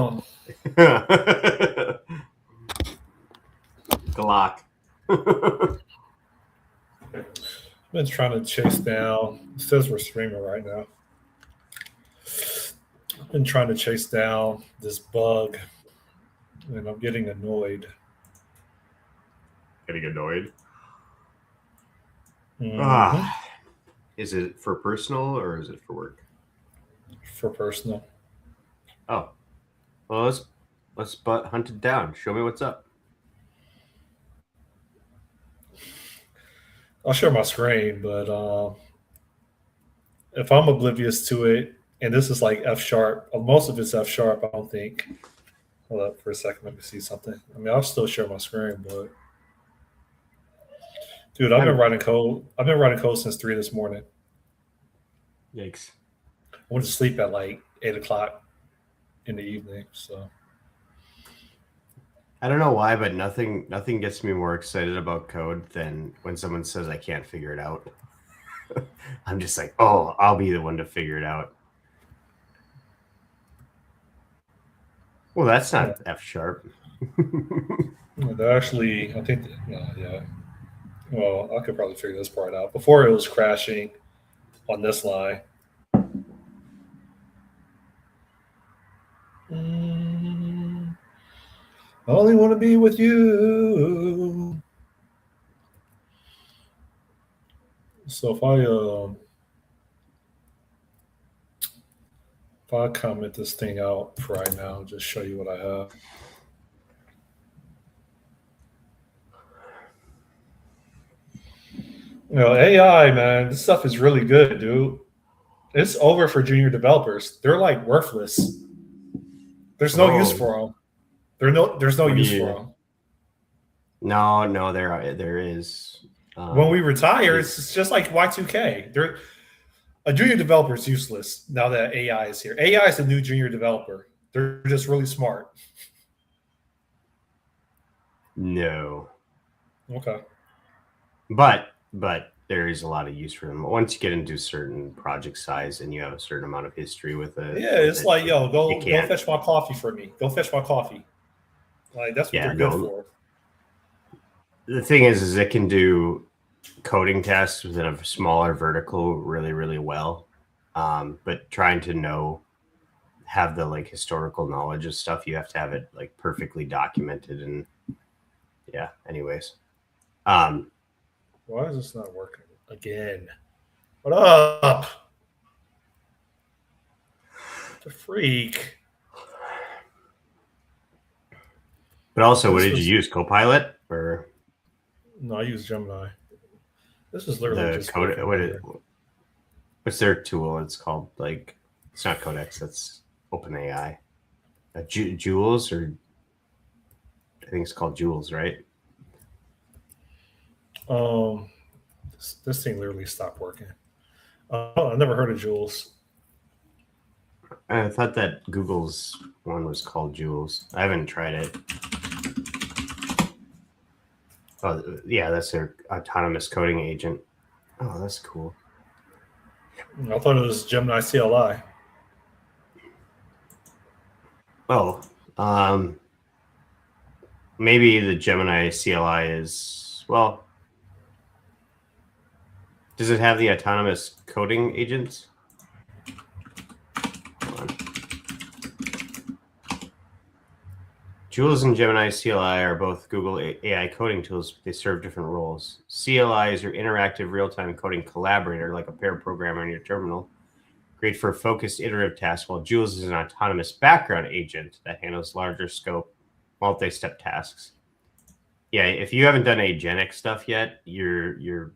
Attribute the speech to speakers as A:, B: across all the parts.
A: Oh.
B: Glock.
A: I've been trying to chase down. It says we're streaming right now. I've been trying to chase down this bug, and I'm getting annoyed.
B: Getting annoyed.
A: Mm-hmm.
B: Is it for personal or is it for work?
A: For personal.
B: Oh, well, let's hunt it down. Show me what's up.
A: I'll share my screen, but if I'm oblivious to it, and this is like F sharp, most of it's F sharp, I don't think. Hold up for a second, let me see something. I mean, I'll still share my screen, but dude, I've been writing code. I've been writing code since 3 this morning.
B: Yikes!
A: I went to sleep at like 8 o'clock in the evening. So
B: I don't know why, but nothing gets me more excited about code than when someone says I can't figure it out. I'm just like, oh, I'll be the one to figure it out. Well, that's not F sharp.
A: Actually, I think, yeah. Well, I could probably figure this part out. Before it was crashing on this line. I only want to be with you. So if I comment this thing out for right now, just show you what I have. AI, man, this stuff is really good, dude. It's over for junior developers. They're like worthless. There's no use for them. There's no use for them.
B: No, there is.
A: When we retire, it's just like Y2K. A junior developer is useless now that AI is here. AI is the new junior developer. They're just really smart.
B: No.
A: Okay.
B: But there is a lot of use for them. Once you get into a certain project size and you have a certain amount of history with it.
A: Yeah, it's like, yo, go fetch my coffee for me. Go fetch my coffee. Like, that's what they're good for.
B: The thing is it can do coding tasks within a smaller vertical really, really well. But trying to have the like historical knowledge of stuff, you have to have it like perfectly documented. And yeah, anyways.
A: Why is this not working again? What up? The freak.
B: But also, what did you use? Copilot or?
A: No, I use Gemini. This is literally just
B: code. What's their tool? It's called it's not Codex. That's OpenAI. Jules, or I think it's called Jules, right?
A: This thing literally stopped working. I never heard of Jules.
B: I thought that Google's one was called Jules. I haven't tried it. Oh, yeah, that's their autonomous coding agent. Oh, that's cool.
A: I thought it was Gemini CLI.
B: Oh, maybe the Gemini CLI is, well, does it have the autonomous coding agents? Jules and Gemini CLI are both Google AI coding tools, but they serve different roles. CLI is your interactive real-time coding collaborator, like a pair programmer in your terminal. Great for focused iterative tasks, while Jules is an autonomous background agent that handles larger scope, multi-step tasks. Yeah, if you haven't done agentic stuff yet, you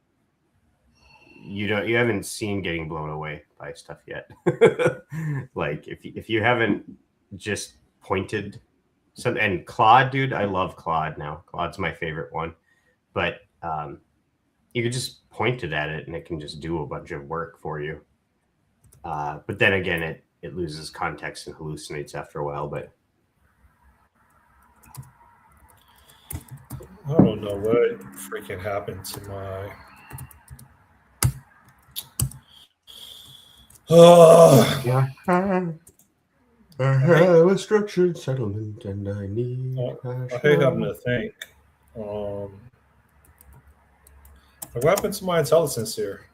B: haven't seen getting blown away by stuff yet. Like if you haven't just pointed. And Claude, dude, I love Claude now. Claude's my favorite one. But you can just point it at it and it can just do a bunch of work for you. But then again, it loses context and hallucinates after a while. But
A: I don't know what freaking happened to my.
B: yeah. I have a structured settlement and I need
A: I hate having to think. What happened to my intelligence here?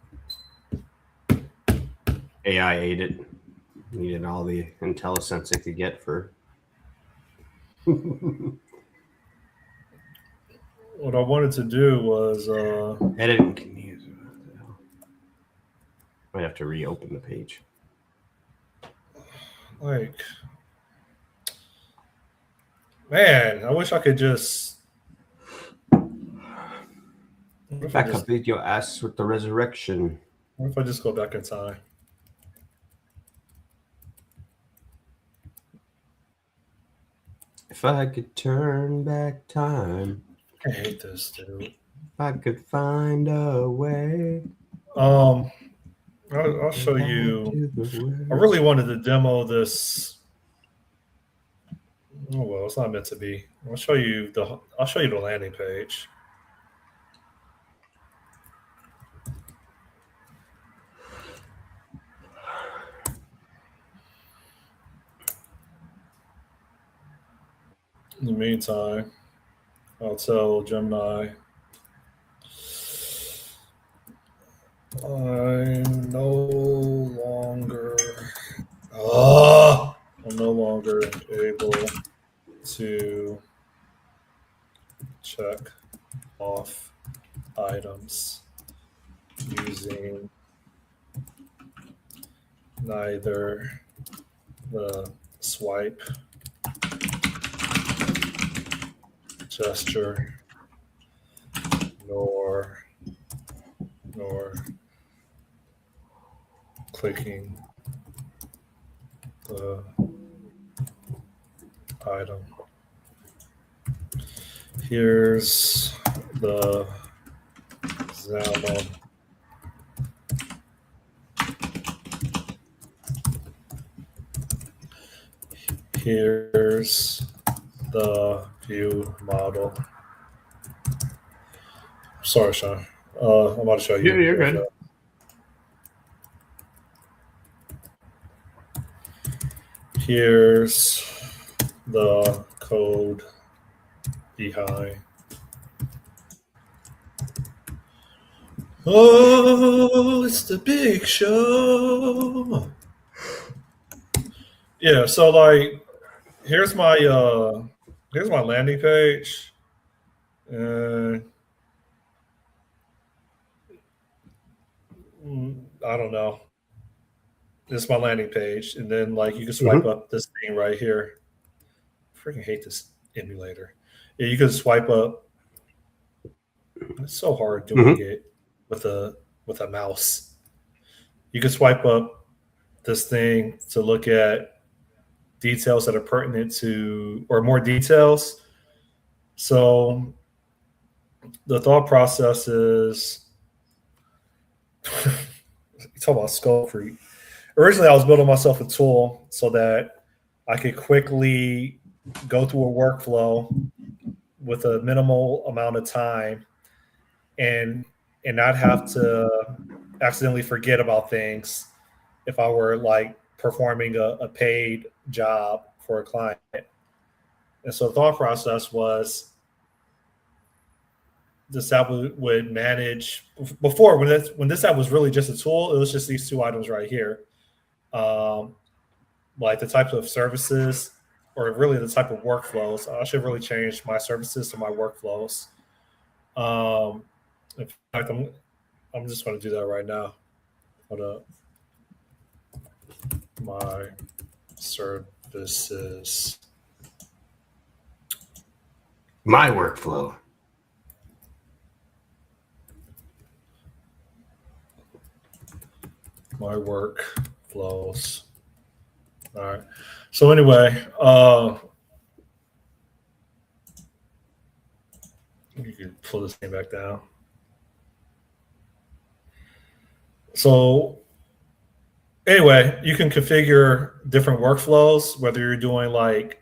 B: AI ate it. Needed all the intelligence it could get for.
A: What I wanted to do was
B: Editing. Might have to reopen the page.
A: like, man, I wish I could just
B: Back up, beat your ass with the resurrection.
A: what if I just go back in time?
B: If I could turn back time,
A: I hate this, dude.
B: if I could find a way.
A: I'll show you. I really wanted to demo this. Oh well, it's not meant to be. I'll show you the landing page. In the meantime, I'll tell Gemini I'm no longer able to check off items using neither the swipe gesture nor clicking the item. Here's the example. Here's the view model. Sorry, Sean. I'm about to show you.
B: Yeah, you're good.
A: Here's the code behind. Oh, it's the big show. Yeah, so like here's my landing page. I don't know. This is my landing page, and then like you can swipe up this thing right here. I freaking hate this emulator. Yeah, you can swipe up. It's so hard doing it with a mouse. You can swipe up this thing to look at details that are pertinent to, or more details. So the thought process is, you talk about scope creep. Originally, I was building myself a tool so that I could quickly go through a workflow with a minimal amount of time and not have to accidentally forget about things if I were like performing a paid job for a client. And so the thought process was this app would manage before when this app was really just a tool. It was just these two items right here. Like the types of services or really the type of workflows. I should really change my services to my workflows. In fact, I'm just going to do that right now. Hold up. My services.
B: My workflow.
A: My workflows. All right. So anyway, you can pull this thing back down. So anyway, you can configure different workflows, whether you're doing like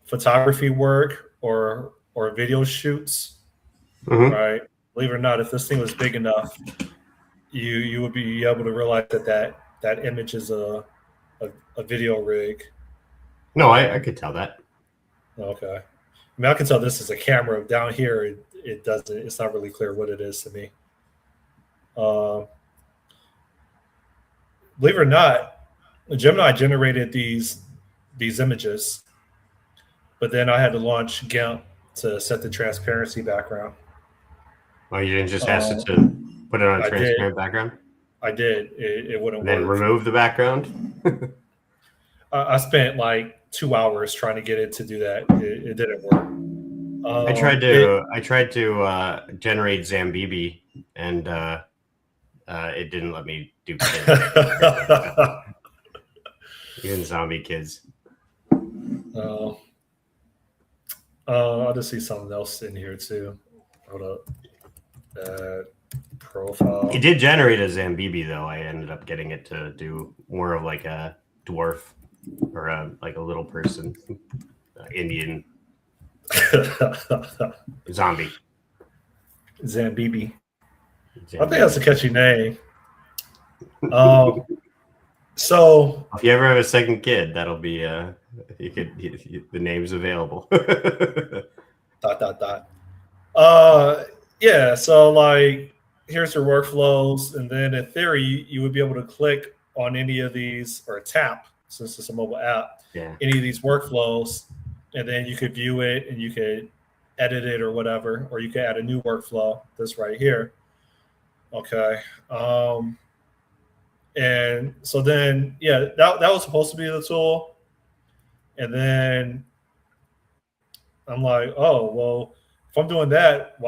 A: photography work or video shoots, right? Believe it or not, if this thing was big enough, you would be able to realize that image is a video rig.
B: No, I could tell that.
A: Okay. I mean, I can tell this is a camera. Down here, it doesn't. It's not really clear what it is to me. Believe it or not, Gemini generated these images, but then I had to launch GIMP to set the transparency background.
B: Oh, you didn't just ask it
A: Um,
B: to put it on a
A: I did.
B: transparent background?
A: I did. It wouldn't
B: And then
A: work.
B: remove the background?
A: I spent like 2 hours trying to get it to do that. It didn't work.
B: I tried to generate Zambibi, and it didn't let me do kids. Even zombie kids.
A: I'll just see something else in here too. Hold up. Profile.
B: It did generate a Zambibi, though. I ended up getting it to do more of like a dwarf or like a little person, Indian zombie.
A: Zambibi. I think that's a catchy name. So
B: if you ever have a second kid, that'll be the name's available.
A: Yeah, so like here's your workflows, and then in theory you would be able to click on any of these or tap, since it's a mobile app, any of these workflows, and then you could view it and you could edit it or whatever, or you could add a new workflow. This right here. Okay. And so then, yeah, that was supposed to be the tool. And then I'm like, oh, well, if I'm doing that,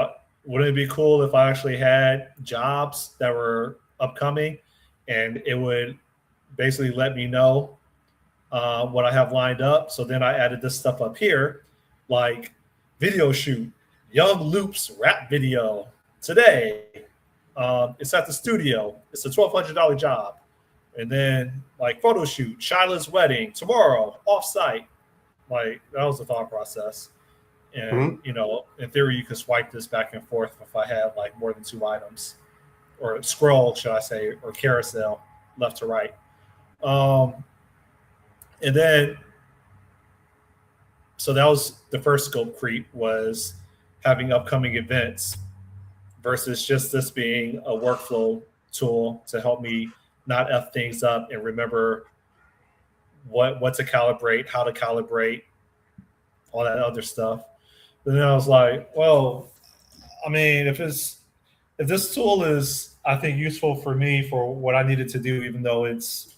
A: wouldn't it be cool if I actually had jobs that were upcoming and it would basically let me know what I have lined up? So then I added this stuff up here, like video shoot, Young Loops rap video today. It's at the studio. It's a $1,200 job. And then like photo shoot, Shyla's wedding tomorrow, off-site. Like that was the thought process. And you know, in theory, you could swipe this back and forth if I had like more than 2 items, or scroll, should I say, or carousel left to right. And then, so that was the first scope creep, was having upcoming events versus just this being a workflow tool to help me not F things up and remember what to calibrate, how to calibrate, all that other stuff. But then I was like, well, I mean, if this tool is, I think, useful for me for what I needed to do, even though it's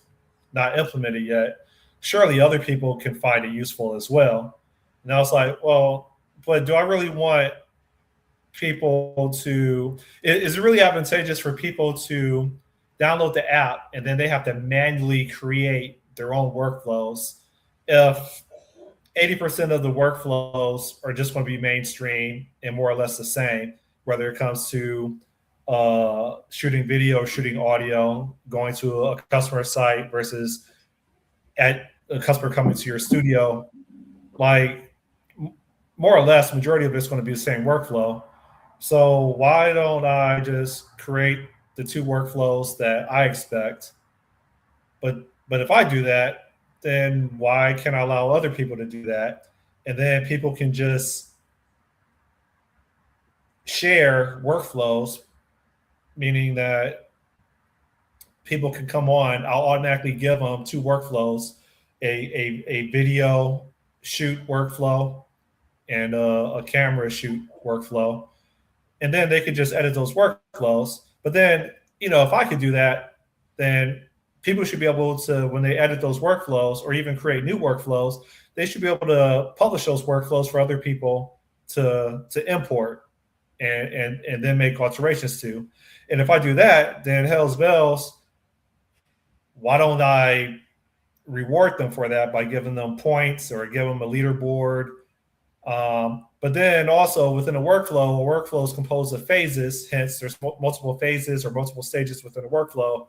A: not implemented yet, surely other people can find it useful as well. And I was like, well, but do I really want people to, is it really advantageous for people to download the app and then they have to manually create their own workflows if 80% of the workflows are just going to be mainstream and more or less the same, whether it comes to shooting video, shooting audio, going to a customer site versus at a customer coming to your studio? Like, more or less, majority of it's going to be the same workflow. So why don't I just create the 2 workflows that I expect? But if I do that, then why can't I allow other people to do that? And then people can just share workflows, meaning that people can come on, I'll automatically give them 2 workflows, a video shoot workflow and a camera shoot workflow. And then they could just edit those workflows. But then, you know, if I could do that, then people should be able to, when they edit those workflows or even create new workflows, they should be able to publish those workflows for other people to import and then make alterations to. And if I do that, then hell's bells, why don't I reward them for that by giving them points or give them a leaderboard? But then also within a workflow is composed of phases. Hence, there's multiple phases or multiple stages within a workflow.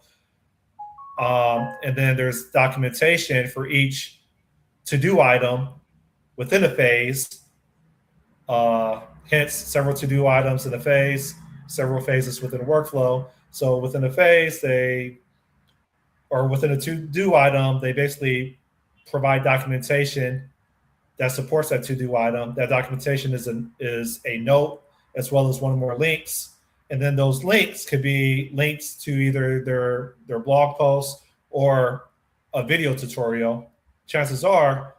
A: And then there's documentation for each to-do item within a phase. Hence, several to-do items in a phase, several phases within a workflow. So within a phase, within a to-do item, they basically provide documentation that supports that to-do item. That documentation is a note as well as one or more links. And then those links could be links to either their blog posts or a video tutorial. Chances are,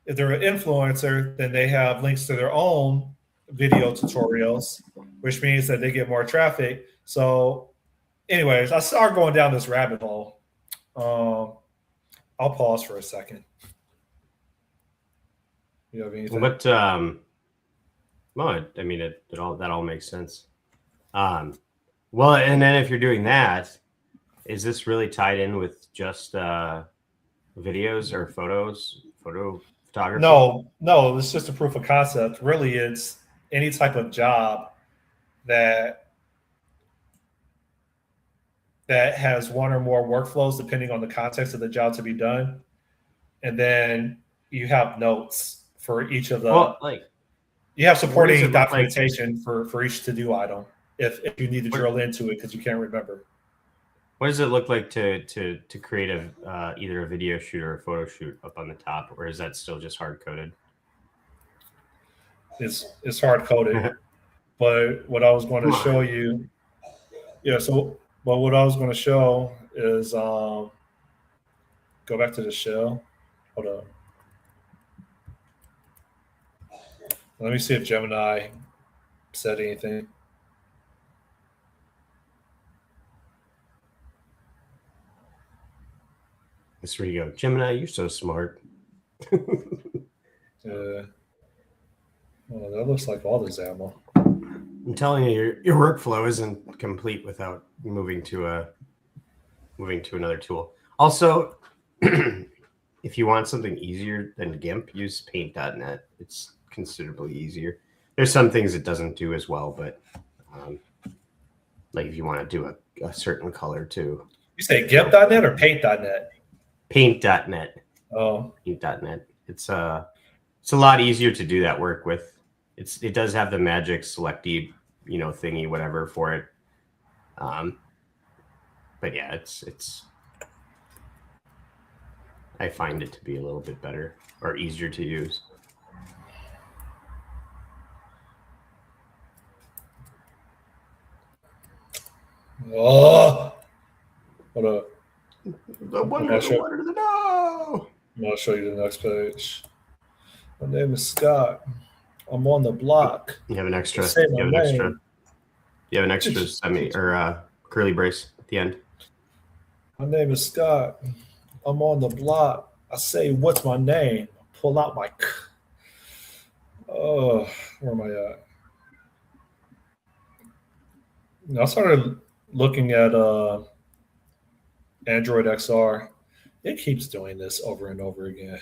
A: if they're an influencer, then they have links to their own video tutorials, which means that they get more traffic. So anyways, I start going down this rabbit hole. I'll pause for a second. You have anything?
B: But well, I mean, that all makes sense. Well, and then if you're doing that, is this really tied in with just videos or photo photography?
A: No, it's just a proof of concept. Really, it's any type of job that has one or more workflows depending on the context of the job to be done. And then you have notes for each of the you have supporting documentation for each to-do item if you need to drill into it because you can't remember.
B: What does it look like to create either a video shoot or a photo shoot up on the top, or is that still just hard coded?
A: It's hard coded, but what I was going to show you, but what I was going to show is go back to the shell. Hold up. Let me see if Gemini said anything.
B: That's where you go, Gemini, you're so smart.
A: Well, that looks like all the XAML.
B: I'm telling you, your workflow isn't complete without moving to another tool. Also, if you want something easier than GIMP, use paint.net. It's considerably easier. There's some things it doesn't do as well, but like if you want to do a certain color too.
A: You say GIMP.net or paint.net?
B: Paint.net.
A: Oh,
B: paint.net. It's a lot easier to do that work with. It does have the magic selecty, thingy, whatever for it. But yeah, it's I find it to be a little bit better or easier to use.
A: Oh, hold up.
B: The wonder, the wonder, the no.
A: I'm going to show you the next page. My name is Scott. I'm on the block.
B: You have an extra. You have an extra semi or curly brace at the end.
A: My name is Scott. I'm on the block. I say, what's my name? Pull out my. Oh, where am I at? I started looking at Android XR. It keeps doing this over and over again.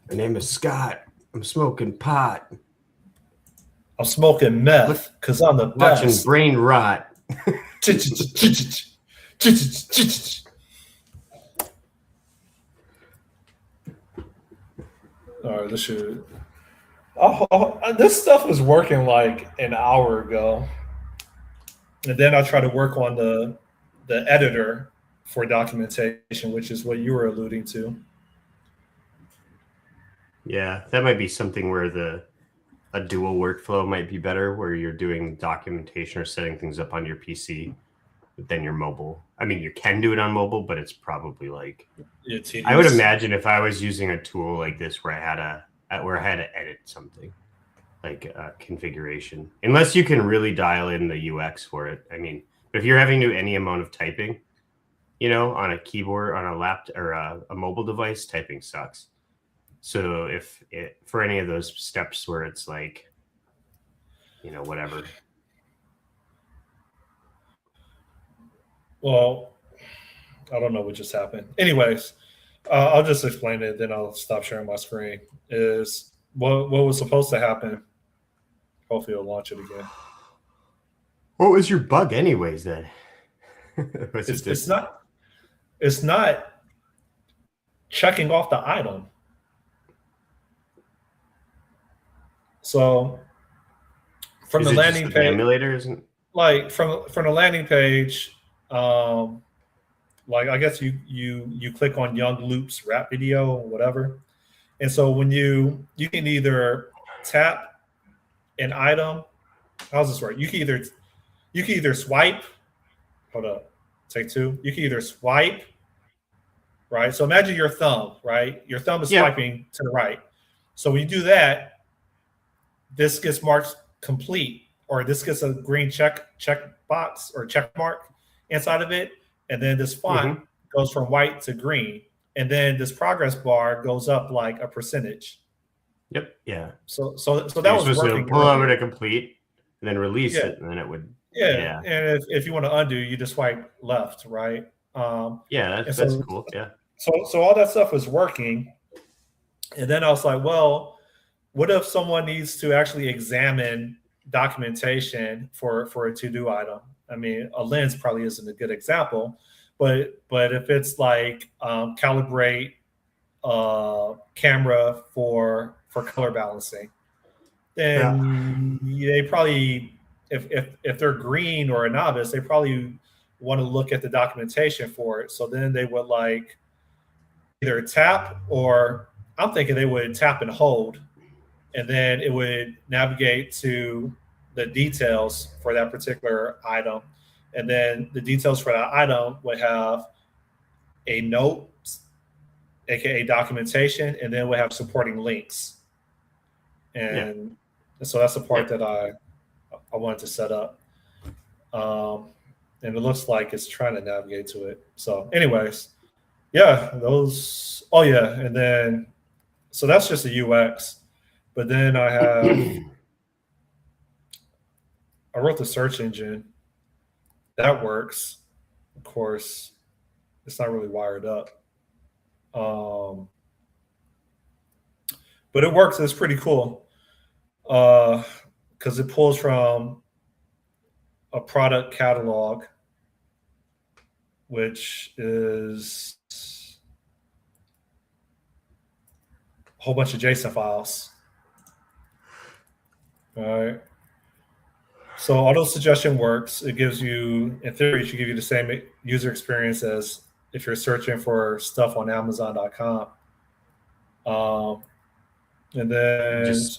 B: My name is Scott. I'm smoking pot.
A: I'm smoking meth because I'm the best.
B: Watching brain rot.
A: All right, this stuff was working like an hour ago. And then I try to work on the editor for documentation, which is what you were alluding to.
B: Yeah, that might be something where a dual workflow might be better, where you're doing documentation or setting things up on your PC, but then your mobile. I mean, you can do it on mobile, but it's probably like I would imagine if I was using a tool like this where I had to edit something like configuration, unless you can really dial in the UX for it. I mean, if you're having to do any amount of typing, on a keyboard, on a laptop or a mobile device, typing sucks. So for any of those steps where it's like, whatever.
A: Well, I don't know what just happened. Anyways, I'll just explain it, then I'll stop sharing my screen. Is what was supposed to happen. Hopefully it'll launch it again.
B: What was your bug anyways then?
A: It's not checking off the item. So from the landing page,
B: emulator isn't
A: like from the landing page, like I guess you click on Young Loop's rap video or whatever, and so when you can either tap an item. How's this work? You can either swipe. Hold up, take two. You can either swipe, right? So imagine your thumb, right? Your thumb is swiping to the right. So when you do that, this gets marked complete, or this gets a green check box or check mark inside of it, and then this font goes from white to green, and then this progress bar goes up like a percentage.
B: Yep. Yeah.
A: So that was working.
B: Pull over to complete, and then release it, and then it would.
A: Yeah. And if you want to undo, you just swipe left, right?
B: That's cool. Yeah.
A: So all that stuff was working, and then I was like, well, what if someone needs to actually examine documentation for a to-do item? I mean, a lens probably isn't a good example, but if it's like calibrate camera for color balancing, then they probably, if they're green or a novice, they probably want to look at the documentation for it. So then they would like either tap, or I'm thinking they would tap and hold, and then it would navigate to the details for that particular item. And then the details for that item would have a note, aka documentation, and then we have supporting links. And so that's the part that I wanted to set up. And it looks like it's trying to navigate to it. So anyways, those, and then, so that's just a UX. But then I wrote the search engine. That works. Of course, it's not really wired up. But it works. It's pretty cool. Because it pulls from a product catalog, which is a whole bunch of JSON files. All right. So auto suggestion works. It gives you, in theory, it should give you the same user experience as if you're searching for stuff on Amazon.com. And then, is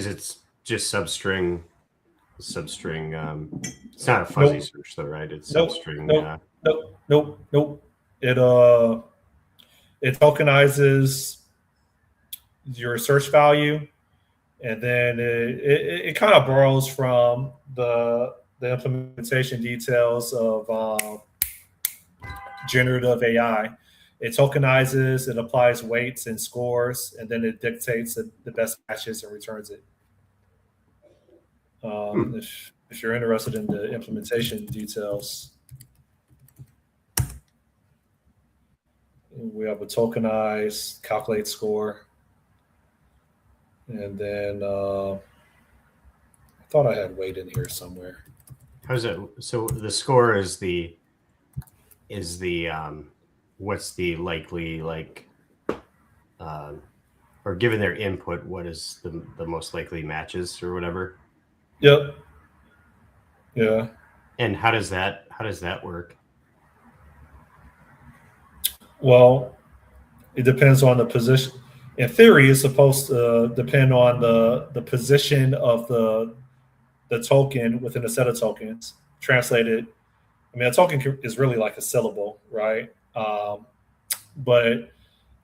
B: it just substring? It's not a fuzzy search though, right? It's substring.
A: Nope. It tokenizes your search value, and then it kind of borrows from the implementation details of generative AI. It tokenizes, it applies weights and scores, and then it dictates the best matches and returns it. If you're interested in the implementation details, we have a tokenized calculate score. And then I thought I had weight in here somewhere.
B: How's it? So the score is the what's the likely or given their input, what is the most likely matches or whatever?
A: Yep. Yeah.
B: And how does that work?
A: Well, it depends on the position. In theory, it's supposed to depend on the position of the token within a set of tokens. Translated, I mean, a token is really like a syllable, right? But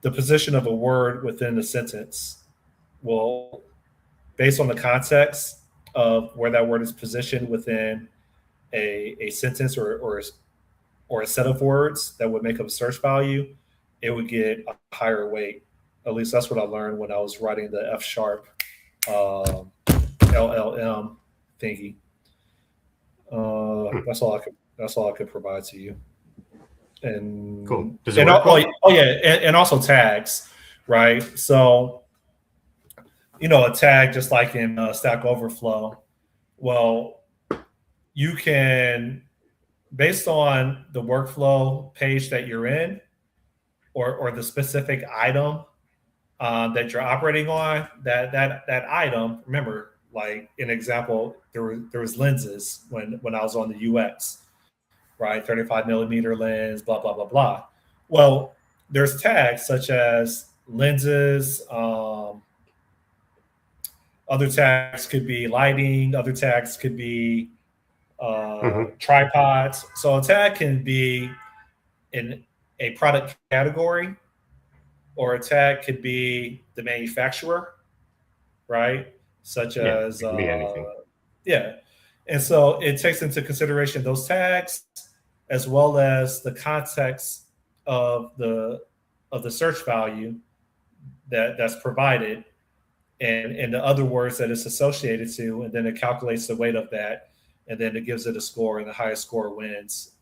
A: the position of a word within the sentence will, based on the context of where that word is positioned within a sentence or a set of words that would make up a search value, it would get a higher weight. At least that's what I learned when I was writing the F# LLM thingy. That's all I could provide to you. And
B: cool. Does it work?
A: And also tags, right? So, a tag, just like in Stack Overflow. Well, you can, based on the workflow page that you're in, or the specific item that you're operating on, that item. Remember, like an example, there was lenses when I was on the UX, right? 35 millimeter lens, blah, blah, blah, blah. Well, there's tags such as lenses. Other tags could be lighting. Other tags could be tripods. So a tag can be in a product category, or a tag could be the manufacturer, right? Such as,
B: it can be anything.
A: yeah. And so it takes into consideration those tags as well as the context of the search value that's provided, and the other words that it's associated to, and then it calculates the weight of that, and then it gives it a score, and the highest score wins.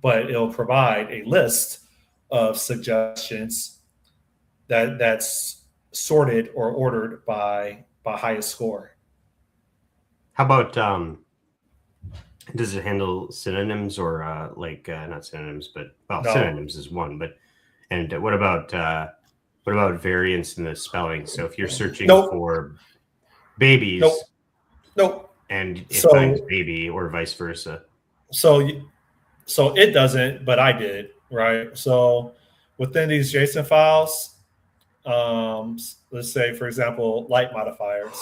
A: But it'll provide a list of suggestions that's sorted or ordered by highest score.
B: How about does it handle synonyms or not synonyms, but no. Synonyms is one, but and what about variance in the spelling? So if you're searching for babies, and it finds baby or vice versa.
A: So it doesn't, but I did, right? So within these JSON files, let's say, for example, light modifiers.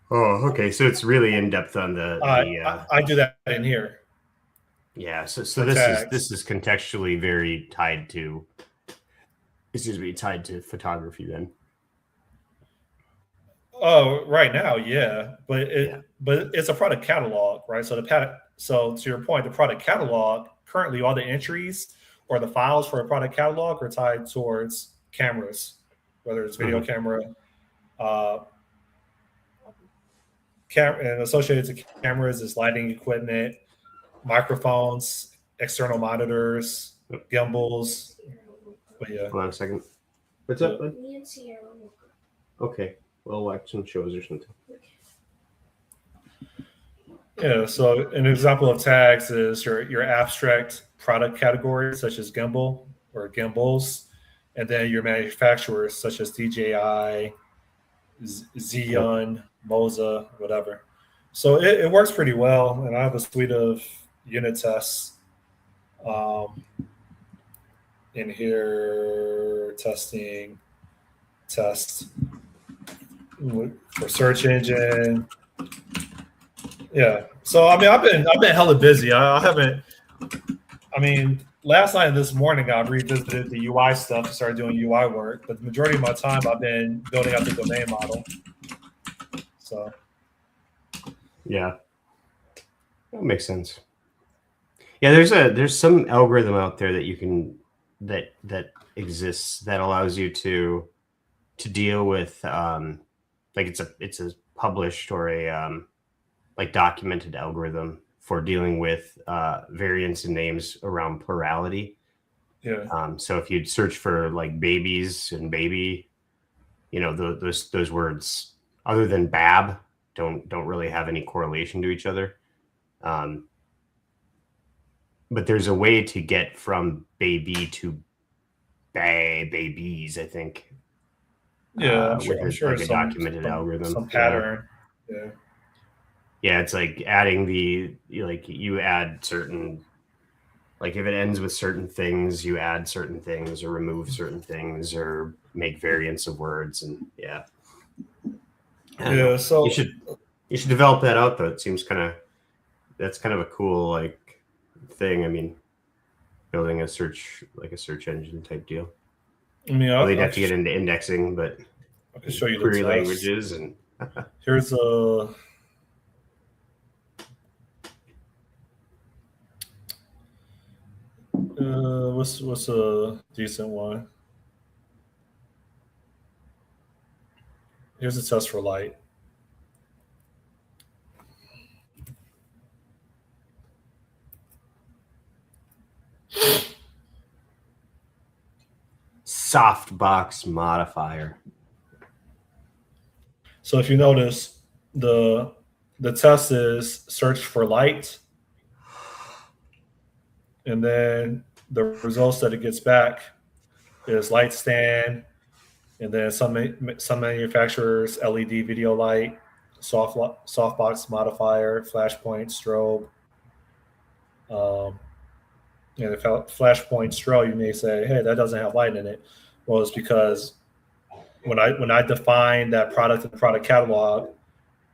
B: Oh, okay. So it's really in depth on the.
A: I do that in here.
B: Yeah. So this is contextually very tied to. Tied to photography then.
A: Oh, right now, yeah, but it's a product catalog, right? So so to your point, the product catalog, currently all the entries or the files for a product catalog are tied towards cameras, whether it's video camera, and associated to cameras is lighting equipment, microphones, external monitors, gimbals. But yeah.
B: Hold on a second. What's up, bud? Okay. We'll watch some shows or something.
A: Yeah, so an example of tags is your abstract product categories, such as gimbal or gimbals, and then your manufacturers, such as DJI, Xeon, Moza, whatever. So it works pretty well, and I have a suite of unit tests in here, testing, test for search engine. Yeah. So I mean, I've been hella busy. I haven't. I mean, last night and this morning I revisited the UI stuff and started doing UI work. But the majority of my time I've been building out the domain model. So.
B: Yeah. That makes sense. Yeah, there's some algorithm out there that you can that exists that allows you to deal with like it's a published or a like documented algorithm for dealing with variance in names around plurality.
A: Yeah.
B: So if you'd search for like babies and baby, those words other than bab don't really have any correlation to each other. But there's a way to get from baby to babies, I think.
A: Yeah, I'm sure
B: like a documented algorithm.
A: Some pattern. Yeah.
B: Yeah, it's like adding you add certain, like if it ends with certain things, you add certain things or remove certain things or make variants of words, and yeah.
A: So
B: you should develop that out though. It seems that's kind of a cool like thing. I mean, building a search engine type deal.
A: I mean,
B: they'd have to get into indexing, but
A: I can show you
B: query languages and
A: here's a. What's a decent one? Here's a test for light.
B: Softbox modifier.
A: So if you notice, the test is search for light, and then the results that it gets back is light stand, and then some manufacturers LED video light, softbox modifier, flashpoint, strobe, And if Flashpoint Stroh, you may say, hey, that doesn't have light in it. Well, it's because when I defined that product in the product catalog,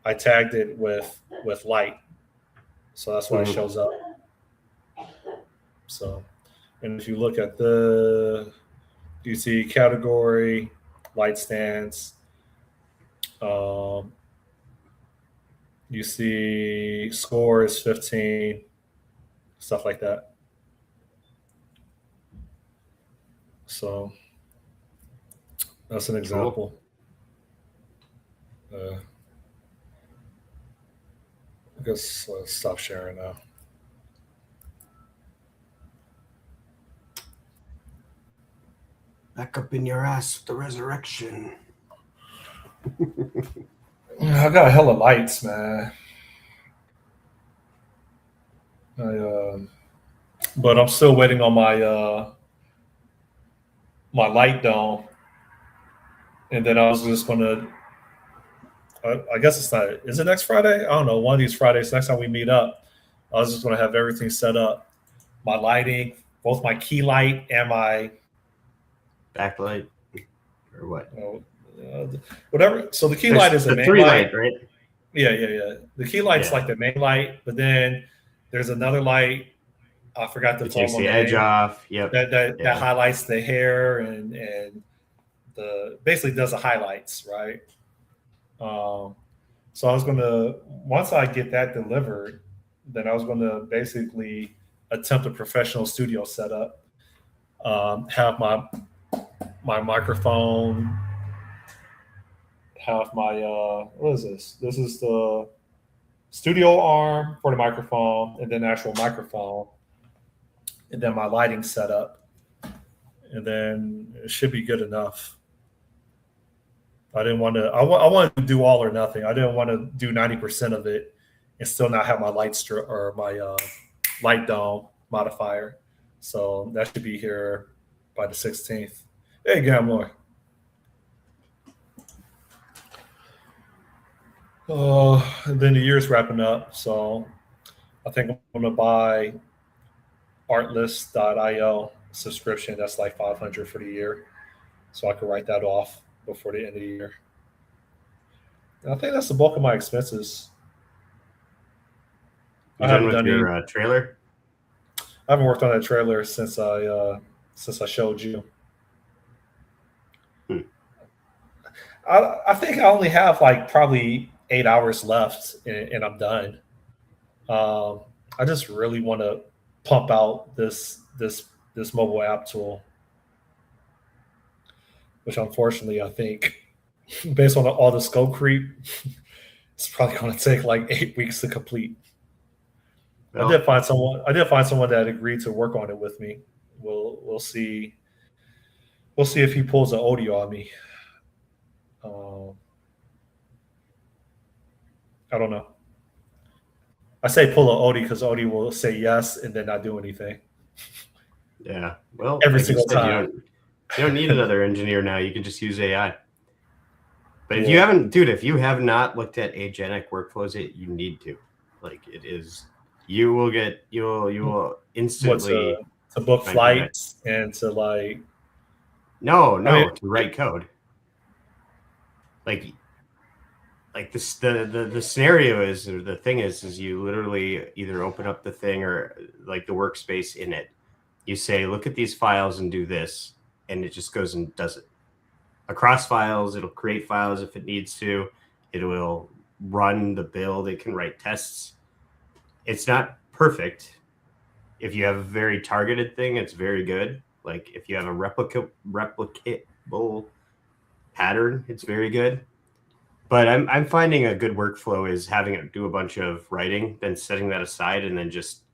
A: I tagged it with light. So that's why it shows up. So, and if you look at you see category, light stands, you see score is 15, stuff like that. So that's an example. I guess let's stop sharing now.
B: Back up in your ass with the resurrection.
A: I got a hell of lights, man. But I'm still waiting on my my light dome, and then I was just gonna. I guess it's not. Is it next Friday? I don't know. One of these Fridays, next time we meet up, I was just gonna have everything set up. My lighting, both my key light and my
B: backlight, or what?
A: Whatever. So the key light is the main
B: 3
A: light,
B: right?
A: Yeah. The key light's like the main light, but then there's another light. I forgot to
B: takes the edge off. Yep.
A: That highlights the hair and the basically does the highlights, right? So I was gonna, once I get that delivered, then I was gonna basically attempt a professional studio setup. Have my microphone, have my what is this? This is the studio arm for the microphone, and then actual microphone, and then my lighting setup, and then it should be good enough. I didn't want to. I wanted to do all or nothing. I didn't want to do 90% of it and still not have my my light dome modifier. So that should be here by the 16th. Hey, Gamler. And then the year's wrapping up, so I think I'm going to buy Artlist.io subscription. That's like $500 for the year, so I can write that off before the end of the year. And I think that's the bulk of my expenses.
B: You done with your trailer?
A: I haven't worked on that trailer since I showed you. I think I only have like probably 8 hours left, and I'm done. I just really want to pump out this mobile app tool, which unfortunately I think, based on all the scope creep, it's probably going to take like 8 weeks to complete. Well, I did find someone that agreed to work on it with me. We'll see. We'll see if he pulls an Odie on me. I don't know. I say pull an Odie because Odie will say yes and then not do anything.
B: Yeah. Well,
A: every single time.
B: You don't need another engineer now. You can just use AI. But if you have not looked at agentic workflows, you need to. Like, it is, you will instantly
A: to book flights and to like.
B: To write code. Like this, the scenario is, or the thing is you literally either open up the thing or like the workspace in it. You say, look at these files and do this, and it just goes and does it. Across files, it'll create files if it needs to. It will run the build. It can write tests. It's not perfect. If you have a very targeted thing, it's very good. Like if you have a replicable pattern, it's very good. But I'm finding a good workflow is having it do a bunch of writing, then setting that aside, and then just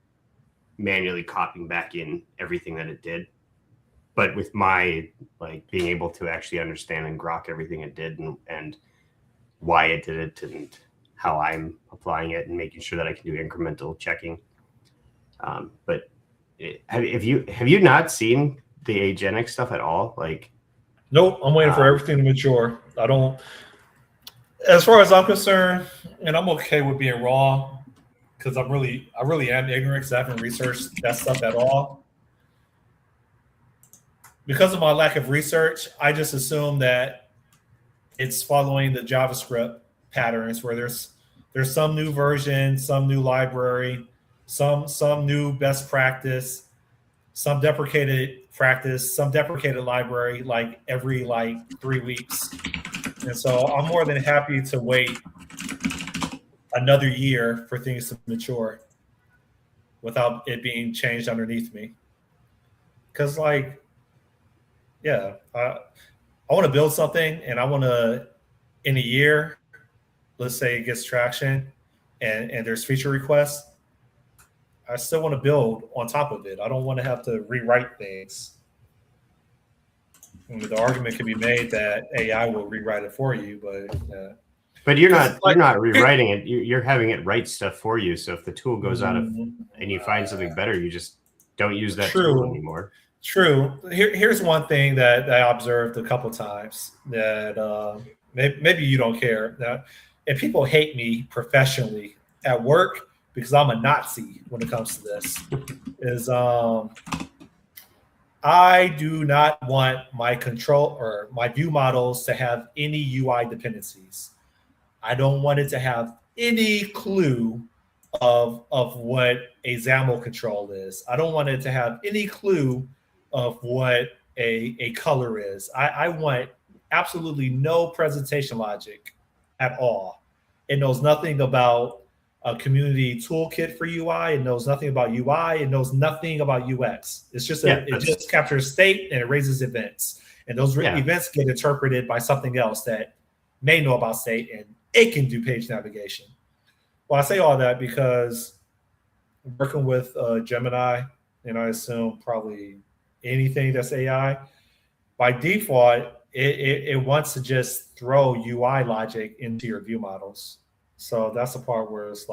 B: manually copying back in everything that it did. But with my being able to actually understand and grok everything it did and why it did it and how I'm applying it and making sure that I can do incremental checking. But have you not seen the agentic stuff at all?
A: Nope. I'm waiting for everything to mature. I don't. As far as I'm concerned, and I'm okay with being wrong, because I really am ignorant because I haven't researched that stuff at all. Because of my lack of research, I just assume that it's following the JavaScript patterns where there's some new version, some new library, some new best practice, some deprecated practice, some deprecated library, like every 3 weeks. And so I'm more than happy to wait another year for things to mature without it being changed underneath me. Because yeah, I want to build something, and I want to, in a year, let's say it gets traction and there's feature requests, I still want to build on top of it. I don't want to have to rewrite things. I mean, the argument can be made that AI will rewrite it for you, but
B: but you're not rewriting it. You're having it write stuff for you. So if the tool goes out of and you find something better, you just don't use that tool anymore.
A: True. Here's one thing that I observed a couple times that maybe you don't care. And people hate me professionally at work because I'm a Nazi when it comes to this. Is I do not want my control or my view models to have any UI dependencies. I don't want it to have any clue of what a XAML control is. I don't want it to have any clue of what a color is. I want absolutely no presentation logic at all. It knows nothing about a community toolkit for UI. It knows nothing about UI. It knows nothing about UX. It's just it just captures state and it raises events. And those events get interpreted by something else that may know about state, and it can do page navigation. Well, I say all that because working with Gemini, and I assume probably anything that's AI, by default, it wants to just throw UI logic into your view models. So that's the part where it's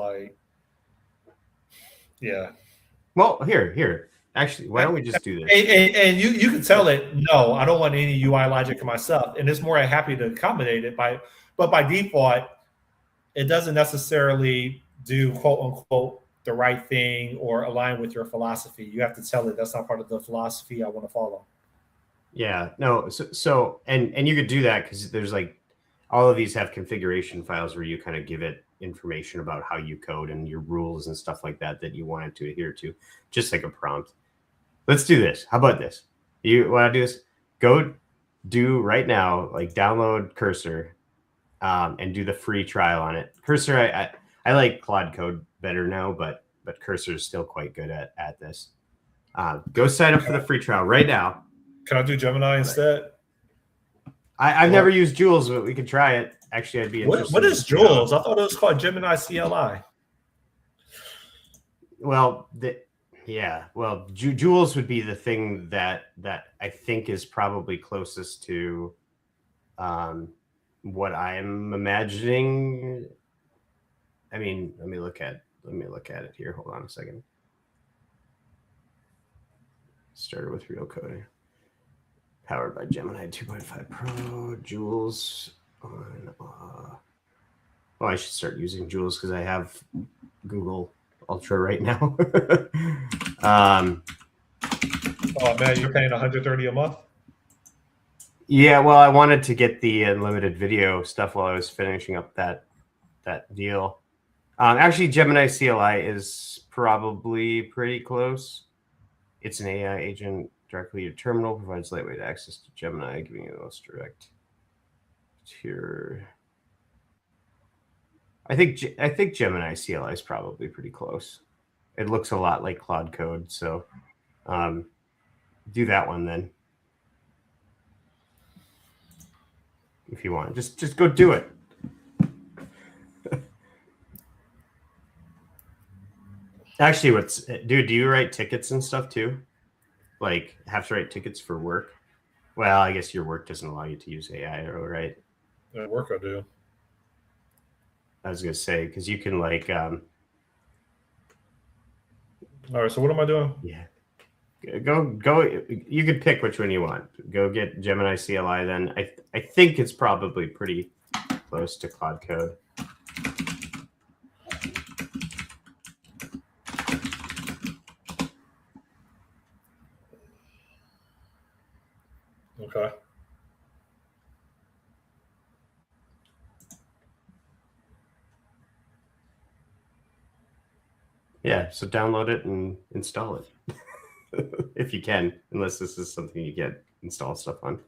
A: yeah.
B: Well, here. Actually, why don't we just do this?
A: And you can tell it, no, I don't want any UI logic for myself. And it's more happy to accommodate it but by default, it doesn't necessarily do quote unquote the right thing or align with your philosophy. You have to tell it that's not part of the philosophy I want to follow.
B: Yeah, no. So and you could do that because there's all of these have configuration files where you kind of give it information about how you code and your rules and stuff like that you want it to adhere to, just like a prompt. Let's do this. How about this? You want to do this? Go do right now, download Cursor and do the free trial on it. Cursor, I like Claude Code better now, but Cursor is still quite good at this. Go sign up for the free trial right now.
A: Can I do Gemini instead?
B: I've never used Jules, but we could try it. Actually, I'd be interested.
A: What is Jules? I thought it was called Gemini CLI.
B: Well, Jules would be the thing that I think is probably closest to what I'm imagining. I mean, let me look at it here. Hold on a second. Started with real coding. Powered by Gemini 2.5 Pro, Jules on. I should start using Jules because I have Google Ultra right now.
A: Oh man, you're paying $130 a month?
B: Yeah, well, I wanted to get the unlimited video stuff while I was finishing up that deal. Actually, Gemini CLI is probably pretty close. It's an AI agent directly to terminal, provides lightweight access to Gemini, giving you the most direct tier. I think Gemini CLI is probably pretty close. It looks a lot like Claude Code, so do that one then. If you want, just go do it. Actually, dude, do you write tickets and stuff too? Have to write tickets for work? Well, I guess your work doesn't allow you to use AI, right?
A: At work I do.
B: I was gonna say because you can All right,
A: so what am I doing?
B: Yeah, go. You can pick which one you want. Go get Gemini CLI. Then I think it's probably pretty close to Claude Code.
A: Okay.
B: Yeah, so download it and install it if you can, unless this is something you get install stuff on.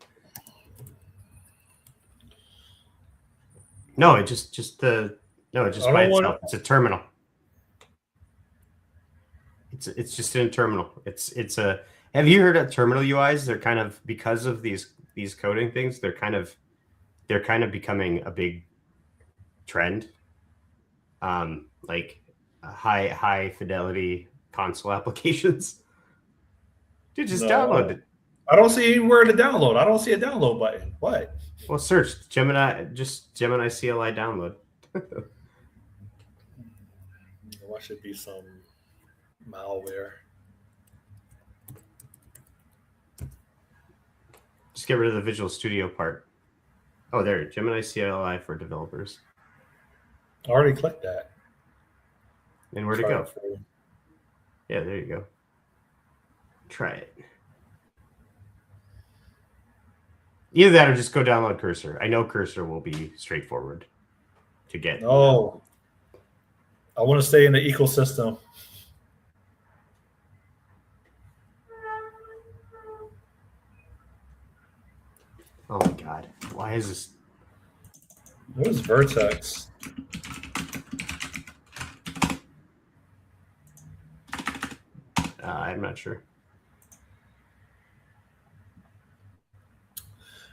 B: No, it just by itself. It's a terminal. It's just in a terminal. It's a. Have you heard of terminal UIs? They're kind of, because of these coding things, they're kind of becoming a big trend. Like high fidelity console applications. Dude, just download it.
A: I don't see anywhere to download. I don't see a download button. What?
B: Well, search Gemini CLI download.
A: There should be some malware.
B: Just get rid of the Visual Studio part. Oh, there, Gemini CLI for developers.
A: I already clicked that.
B: And where'd it go? Yeah, there you go. Try it. Either that or just go download Cursor. I know Cursor will be straightforward to get.
A: Oh, I want to stay in the ecosystem.
B: Oh my God. Why is this?
A: What is Vertex?
B: I'm not sure.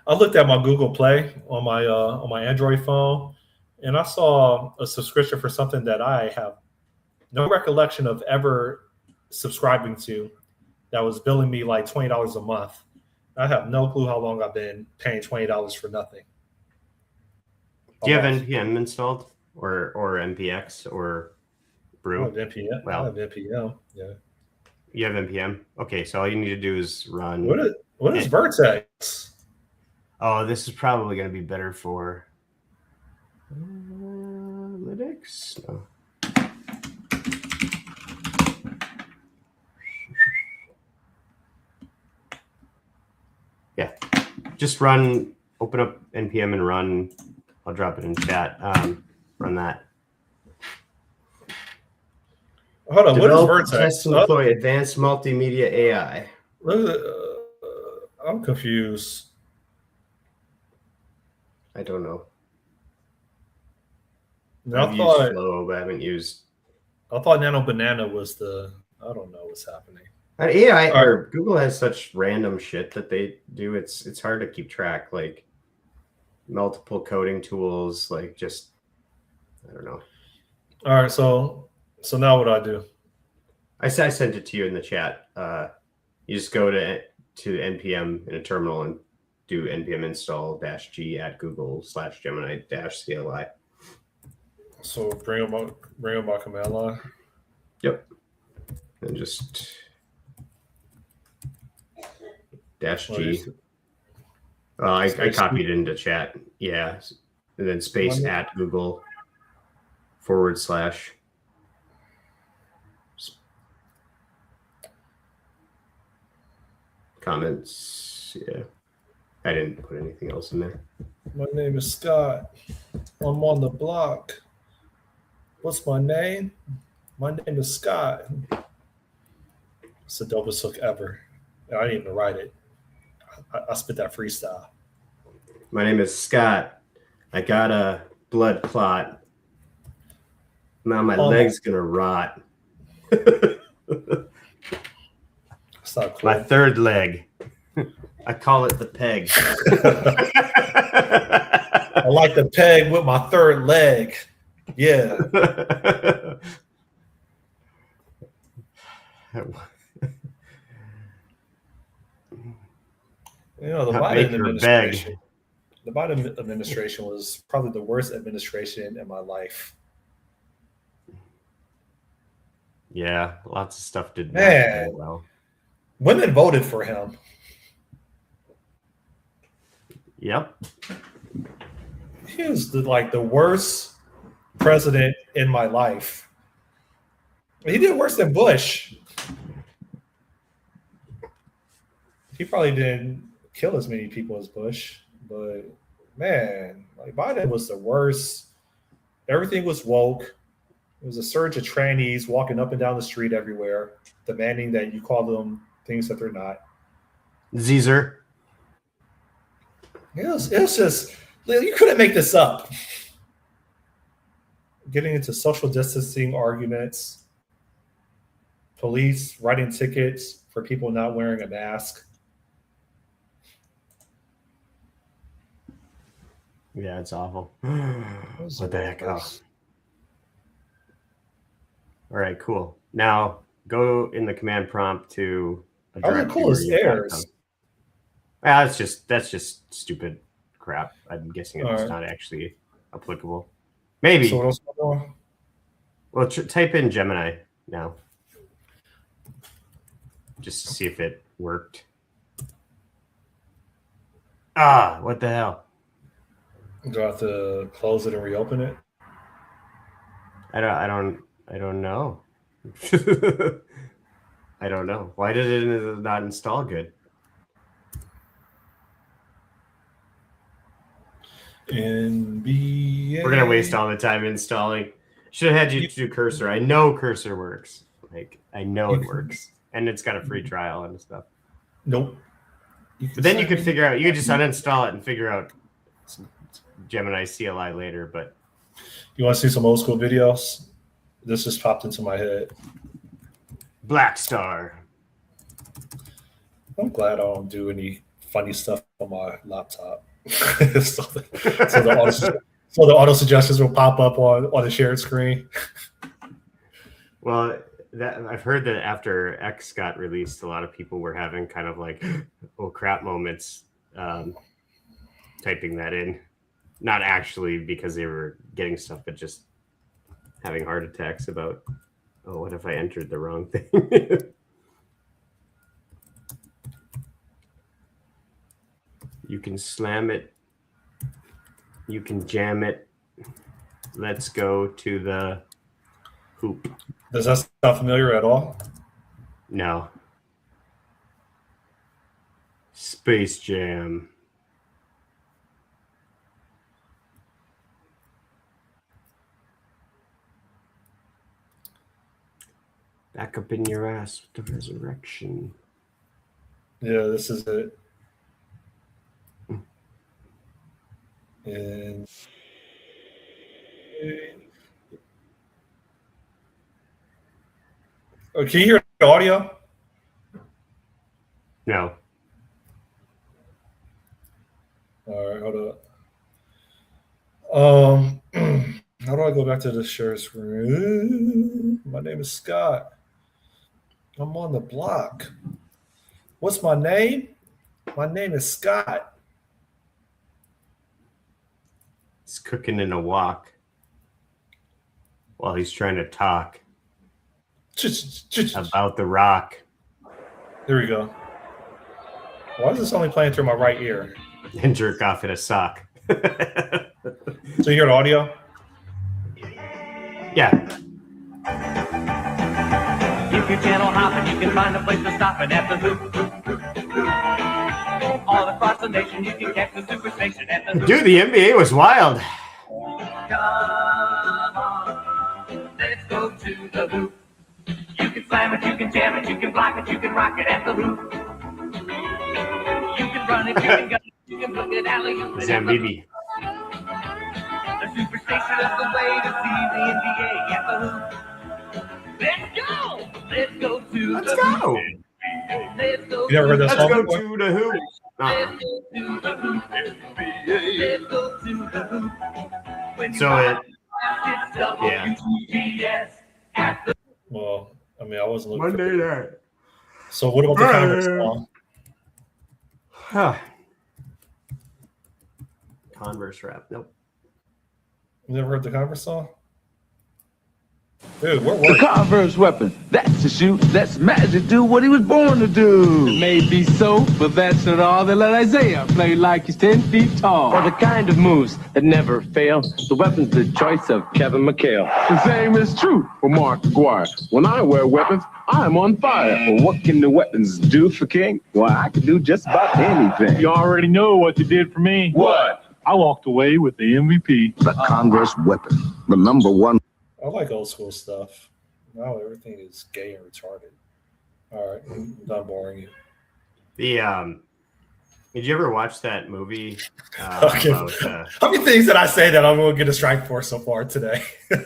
A: I looked at my Google Play on my Android phone, and I saw a subscription for something that I have no recollection of ever subscribing to, that was billing me like $20 a month. I have no clue how long I've been paying $20 for nothing.
B: Do you have NPM installed or NPX or Brew?
A: I have NPM.
B: Well,
A: I have NPM. Yeah.
B: You have NPM? Okay, so all you need to do is run.
A: What is Vertex?
B: Oh, this is probably going to be better for Linux. No. Yeah, just open up NPM and run. I'll drop it in chat. Run that.
A: Hold on,
B: Develop,
A: what is Vertex?
B: Test and deploy advanced multimedia AI.
A: I'm confused.
B: I don't know.
A: No,
B: I've used Flow, but I haven't used.
A: I thought Nano Banana was the. I don't know what's happening.
B: AI or Google has such random shit that they do. It's hard to keep track. Like multiple coding tools, like just I don't know.
A: All right, so now what do I do?
B: I sent it to you in the chat. You just go to npm in a terminal and do npm install -g at google/gemini-cli.
A: So bring up my command line.
B: Yep. And just -g. I copied it into chat. Yeah. And then space at Google / comments. Yeah. I didn't put anything else in there.
A: My name is Scott. I'm on the block. What's my name? My name is Scott. It's the dopest hook ever. I didn't even write it. I spit that freestyle.
B: My name is Scott. I got a blood clot. Now my leg's gonna rot.
A: That's not cool.
B: My third leg. I call it the peg.
A: I like the peg with my third leg. Yeah. You know, the Biden administration was probably the worst administration in my life.
B: Yeah, lots of stuff did not go well.
A: Women voted for him.
B: Yep.
A: He was the worst president in my life. He did worse than Bush. He probably didn't. kill as many people as Bush, but man, like Biden was the worst. Everything was woke. There was a surge of trannies walking up and down the street everywhere, demanding that you call them things that they're not.
B: Caesar.
A: It was just, you couldn't make this up. Getting into social distancing arguments, police writing tickets for people not wearing a mask.
B: Yeah, it's awful. What the heck? Oh. All right, cool. Now go in the command prompt to a directory
A: cool as airs.
B: That's just stupid crap. I'm guessing it's not actually applicable. Maybe.
A: So what else am I doing?
B: Well, type in Gemini now, just to see if it worked. Ah, what the hell?
A: Do I have to close it and reopen it?
B: I don't know. I don't know. Why did it not install good?
A: NBA.
B: We're gonna waste all the time installing. Should have had you do cursor. I know cursor works. Like I know it works, and it's got a free trial and stuff.
A: Nope.
B: But then you could figure out. You could just uninstall it and figure out Gemini CLI later. But
A: you want to see some old school videos? This just popped into my head.
B: Black Star.
A: I'm glad I don't do any funny stuff on my laptop. so the auto suggestions will pop up on the shared screen.
B: Well, I've heard that after X got released, a lot of people were having kind of like, oh crap moments typing that in. Not actually because they were getting stuff, but just having heart attacks about, oh, what if I entered the wrong thing? You can slam it. You can jam it. Let's go to the hoop.
A: Does that sound familiar at all?
B: No. Space Jam. Back up in your ass with the resurrection.
A: Yeah, this is it. And oh, can you hear the audio?
B: No.
A: All right, hold up. How do I go back to the share screen? My name is Scott. I'm on the block. What's my name? My name is Scott.
B: He's cooking in a wok while he's trying to talk about the rock.
A: There we go. Why is this only playing through my right ear?
B: And jerk off in a sock.
A: So you hear the audio?
B: Yeah.
C: If you're channel hopping, you can find a place to stop it at the hoop. All across the nation, you can catch the superstation at the hoop.
B: Dude, the NBA was wild.
C: Come on, let's go to the hoop. You can slam it, you can jam it, you can block it, you can rock it at the hoop. You can run it, you can gun it, you can look at alley-oop.
B: Sam Bibi.
C: The superstation is the way to see the NBA at the hoop. Let's go! Let's go to
B: Let's
C: the
B: go.
C: hoop. Let's go.
A: You never heard that
B: Let's
A: song
B: go
A: before?
B: to the hoop.
C: Let's go to the hoop. Let's go to the hoop. When you
B: So it,
C: it's WTGS at the
A: Well, I mean, I wasn't looking
B: Monday night.
A: So what about the Converse song?
B: Huh. Converse rap. Nope.
A: You never heard the Converse song? Dude, we're
D: The
A: working.
D: converse weapon, that's to shoot, that's magic, do what he was born to do.
E: It may be so, but that's not all. They let Isaiah play like he's 10 feet tall.
F: For the kind of moves that never fail, the weapon's the choice of Kevin McHale.
D: The same is true for Mark McGuire. When I wear weapons, I'm on fire. Well, what can the weapons do for King? Why, I can do just about anything.
E: You already know what you did for me.
D: What?
E: I walked away with the MVP.
D: The converse weapon, the number one.
A: I like old school stuff. Now everything is gay and retarded. All right, I'm done boring you.
B: Did you ever watch that movie?
A: Okay.
B: About,
A: How many things did I say that I'm going to get a strike for so far today?
B: you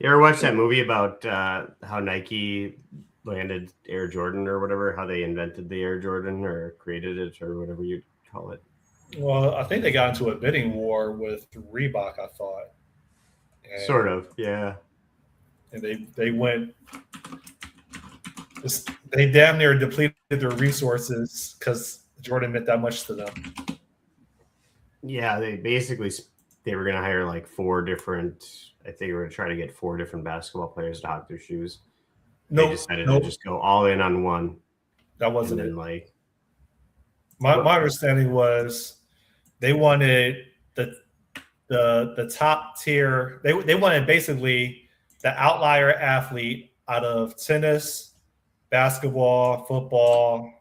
B: ever watch that movie about how Nike landed Air Jordan or whatever? How they invented the Air Jordan or created it or whatever you call it?
A: Well, I think they got into a bidding war with Reebok, I thought. And,
B: Sort of, yeah.
A: And they went. They damn near depleted their resources because Jordan meant that much to them.
B: Yeah, they were going to hire like 4 different. I think they were going to try to get 4 different basketball players to hawk their shoes. They decided to just go all in on one.
A: That wasn't it.
B: Like
A: my understanding was they wanted the top tier. They wanted basically the outlier athlete out of tennis, basketball, football,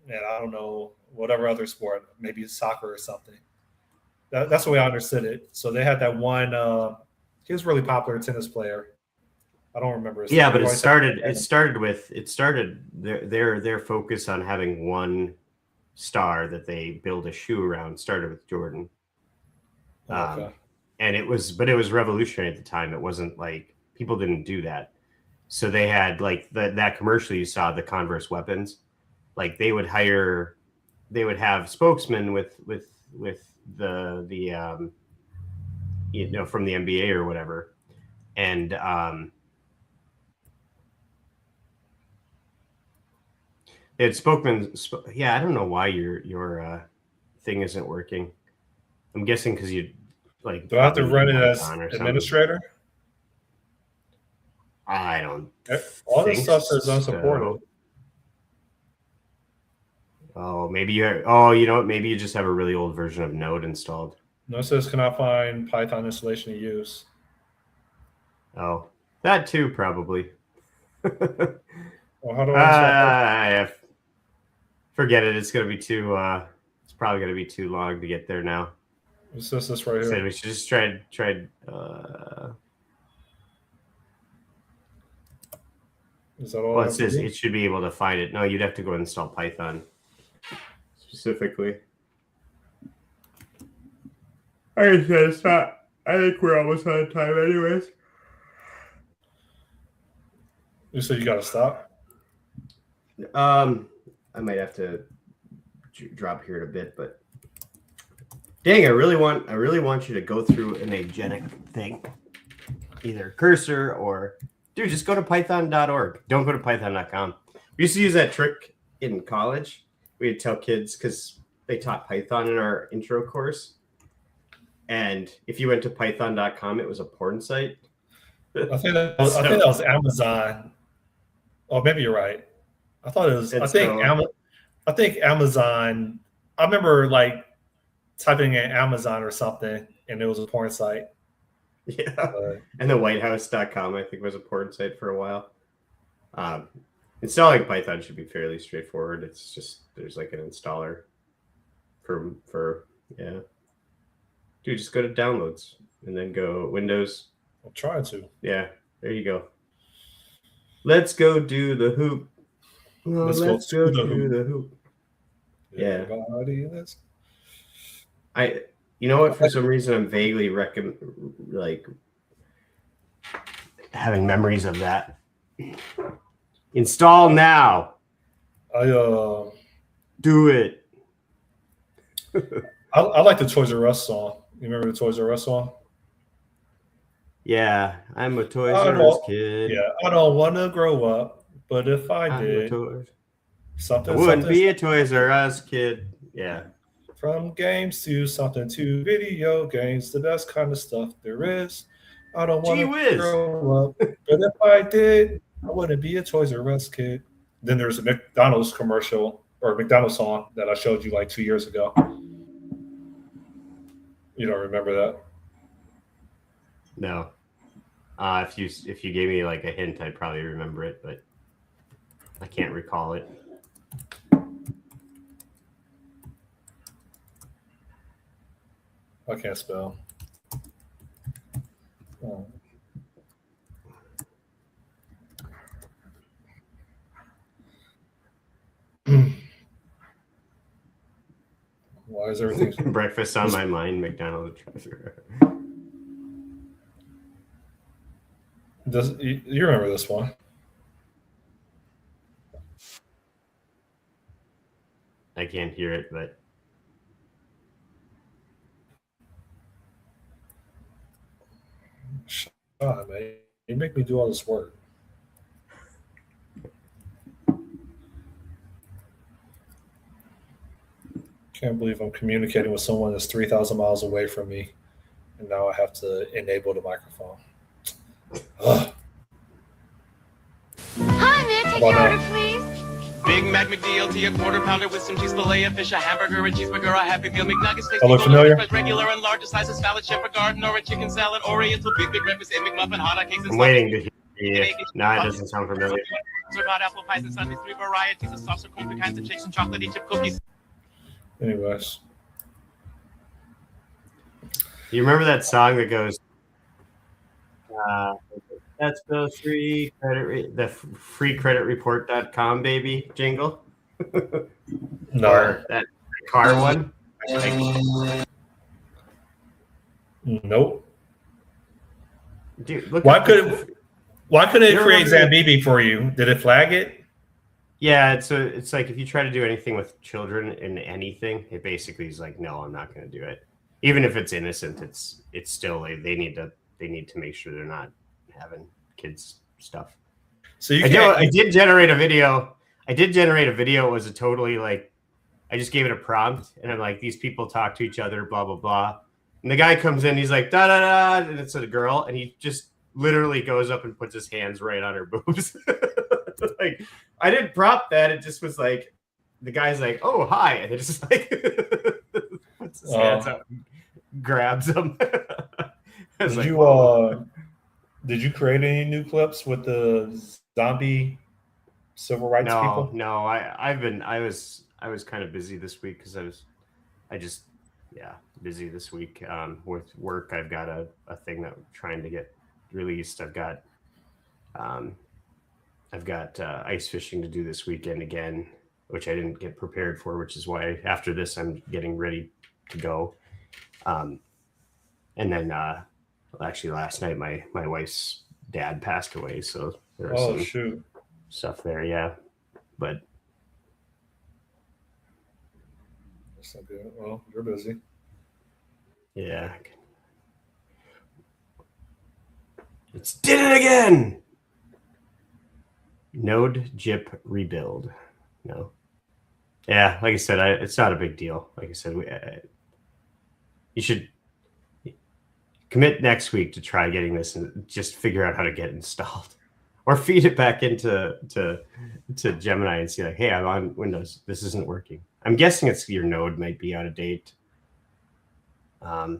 A: and I don't know, whatever other sport, maybe soccer or something. That's the way I understood it. So they had that one. He was a really popular tennis player. I don't remember his name.
B: Yeah, but it started their focus on having one star that they build a shoe around started with Jordan.
A: Okay.
B: And it was revolutionary at the time. It wasn't like people didn't do that. So they had like that commercial you saw, the Converse weapons, like they would have spokesmen with the from the NBA or whatever. And it spokesman. Yeah, I don't know why your thing isn't working. I'm guessing because you like.
A: Do I have to run it as administrator?
B: I don't.
A: All this stuff says unsupported.
B: Oh, maybe you. You know what? Maybe you just have a really old version of Node installed.
A: No, it says cannot find Python installation to use.
B: Oh, that too probably.
A: Well, how do I?
B: Forget it. It's gonna be too. It's probably gonna be too long to get there now.
A: What's this right here?
B: We should just try.
A: Is that all?
B: Well, it says it should be able to find it. No, you'd have to go install Python specifically. I think we're almost out of time, anyways.
A: You said you got to stop.
B: I might have to drop here in a bit, but dang, I really want you to go through an agentic thing, either cursor or dude, just go to python.org. Don't go to python.com. We used to use that trick in college. We'd tell kids because they taught Python in our intro course, and if you went to python.com, it was a porn site.
A: I think that was Amazon. Oh, maybe you're right. I thought it was. I think Amazon. I remember like typing in Amazon or something, and it was a porn site.
B: Yeah, and the WhiteHouse.com I think was a porn site for a while. Installing Python should be fairly straightforward. It's just there's like an installer for yeah. Dude, just go to downloads and then go Windows.
A: I'm trying to.
B: Yeah, there you go. Let's go do the hoop. Let's go do the hoop. Yeah. You know what? For some reason, I'm vaguely having memories of that. Install now. Do it.
A: I like the Toys R Us song. You remember the Toys R Us song?
B: Yeah, I'm a Toys R Us kid.
A: Yeah, I don't want to grow up, but if I did,
B: I wouldn't be a Toys R Us kid. Yeah.
A: From games to something to video games, the best kind of stuff there is. I don't want
B: Gee
A: to
B: whiz.
A: grow up, but if I did, I wouldn't be a Toys R Us kid. Then there's a McDonald's commercial or McDonald's song that I showed you like 2 years ago. You don't remember that?
B: No. If you gave me like a hint, I'd probably remember it, but I can't recall it.
A: I can't spell. Oh. Why is everything
B: Breakfast on my mind, McDonald's.
A: you remember this one?
B: I can't hear it, but
A: Shut up, man. You make me do all this work. Can't believe I'm communicating with someone that's 3,000 miles away from me, and now I have to enable the microphone. Ugh.
G: Hi, man. Take
A: Why
G: your
A: not?
G: order, please.
H: Big Mac McDLT, a quarter pounder with some cheese, filet of fish, a hamburger, a cheeseburger, a Happy Meal, McNuggets,
A: That look familiar?
H: regular and large size, a salad, shepherd garden, or a chicken salad, Oriental, big breakfast, a McMuffin, hot cakes, and
B: I'm waiting to hear it. No, it doesn't sound familiar.
H: hot apple pies and sundaes, 3 varieties of sauce, or corn kinds of shakes and chocolatey chip cookies.
A: Anyways,
B: You remember that song that goes, that's the free freecreditreport.com baby jingle?
A: no.
B: Or that car one? Like,
A: Nope.
B: dude, look
A: Why
B: at
A: couldn't it
B: You
A: create
B: remember-
A: Zambibi for you? Did it flag it?
B: Yeah, it's like if you try to do anything with children in anything, it basically is like, no, I'm not going to do it. Even if it's innocent, it's still like they need to make sure they're not having kids stuff.
A: So you
B: I
A: can't.
B: did generate a video. It was a totally like, I just gave it a prompt and I'm like, these people talk to each other, blah, blah, blah. And the guy comes in, he's like, da, da, da, and it's a girl. And he just literally goes up and puts his hands right on her boobs. Like, I didn't prompt that. It just was like, the guy's like, oh, hi. And it just like, puts his hands up and grabs them. I was
A: Did
B: like,
A: you
B: whoa.
A: did you create any new clips with the zombie civil rights people?
B: No, I was kind of busy this week because busy this week with work. I've got a thing that I'm trying to get released. I've got ice fishing to do this weekend again, which I didn't get prepared for, which is why after this I'm getting ready to go. And then actually last night my wife's dad passed away, so there was some
A: Shoot.
B: stuff there, yeah. But
A: That's not good. Well, you're busy.
B: yeah, it's did it again. Node JIP rebuild. No. Yeah, like I said, it's not a big deal. Like I said, you should commit next week to try getting this and just figure out how to get it installed, or feed it back into Gemini and see like, hey, I'm on Windows. This isn't working. I'm guessing it's your node might be out of date. Because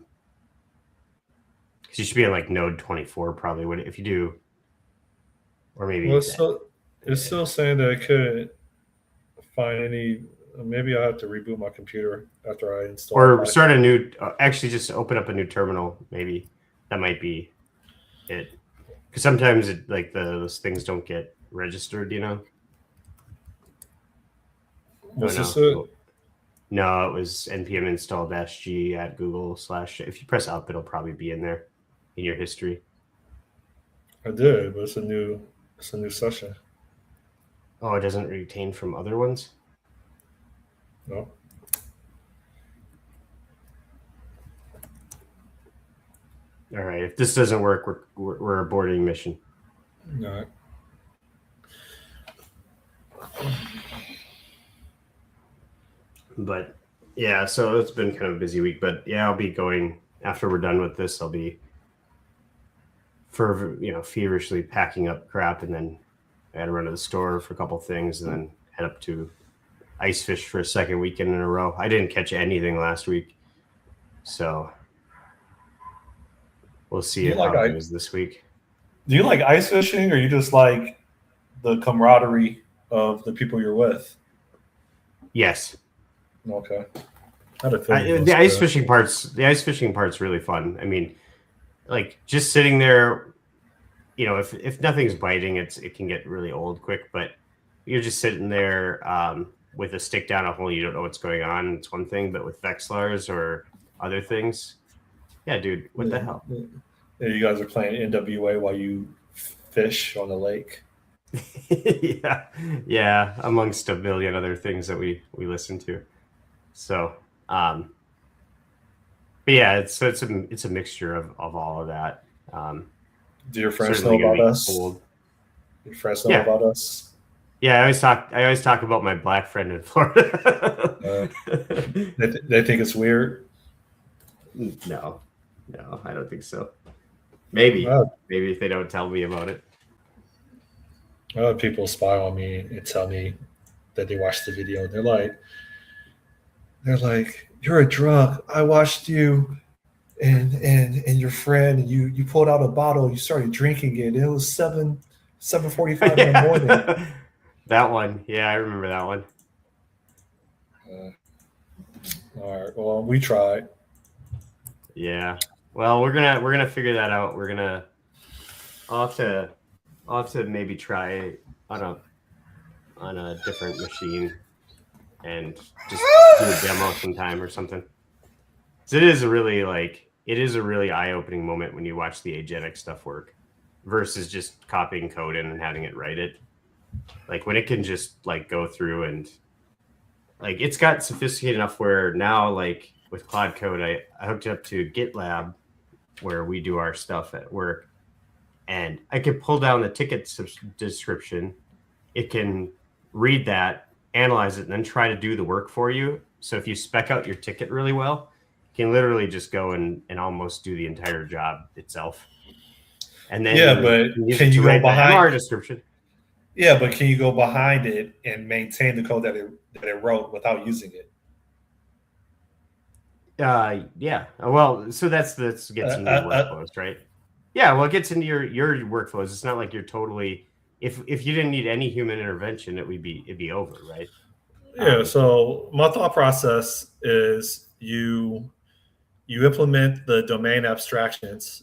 B: you should be on like node 24 probably. Would if you do, or maybe
A: Well, it's still saying that I couldn't find any. Maybe I'll have to reboot my computer after I install.
B: or start a new. Actually, just open up a new terminal. Maybe that might be it. Because sometimes it like those things don't get registered. You know.
A: Was
B: no.
A: this it?
B: No, it was npm install -g at Google / if you press up, it'll probably be in there in your history.
A: I did, but it's a new session.
B: Oh, it doesn't retain from other ones?
A: No.
B: All right. If this doesn't work, we're aborting mission.
A: All right.
B: But yeah, so it's been kind of a busy week. But yeah, I'll be going after we're done with this. I'll be feverishly packing up crap, and then I had to run to the store for a couple things, and then head up to ice fish for a second weekend in a row. I didn't catch anything last week, so we'll see how it goes this week.
A: Do you like ice fishing, or you just like the camaraderie of the people you're with?
B: Yes.
A: Okay.
B: The ice fishing part's really fun. I mean, like just sitting there, if nothing's biting, it can get really old quick. But you're just sitting there with a stick down a hole, you don't know what's going on. It's one thing, but with Vexlars or other things, yeah, dude, what the hell?
A: Yeah, you guys are playing NWA while you fish on the lake.
B: yeah, amongst a million other things that we listen to. So, but yeah, it's a mixture of all of that.
A: Do your friends know about us? Your friends know about us?
B: Yeah, I always talk about my black friend in Florida.
A: They think it's weird.
B: No, I don't think so. Maybe if they don't tell me about it.
A: People spy on me and tell me that they watched the video. They're like, you're a drunk. I watched you and your friend, and you pulled out a bottle. You started drinking it. It was 7:45 in the morning.
B: That one, yeah, I remember that one.
A: All right. Well, we tried.
B: Yeah. Well, we're gonna figure that out. I'll have to maybe try on a different machine and just do a demo sometime or something. So it is a really eye-opening moment when you watch the agentic stuff work versus just copying code in and having it write it. Like when it can just like go through and like it's got sophisticated enough where now like with Cloud Code, I hooked it up to GitLab where we do our stuff at work, and I can pull down the ticket description. It can read that, analyze it, and then try to do the work for you. So if you spec out your ticket really well, you can literally just go and almost do the entire job itself. And then
A: but can you go behind
B: our description?
A: Yeah, but can you go behind it and maintain the code that it wrote without using it?
B: Yeah. Well, so that gets into your workflows, right? Yeah. Well, it gets into your workflows. It's not like you're totally. If you didn't need any human intervention, it'd be over, right?
A: Yeah. So my thought process is you implement the domain abstractions.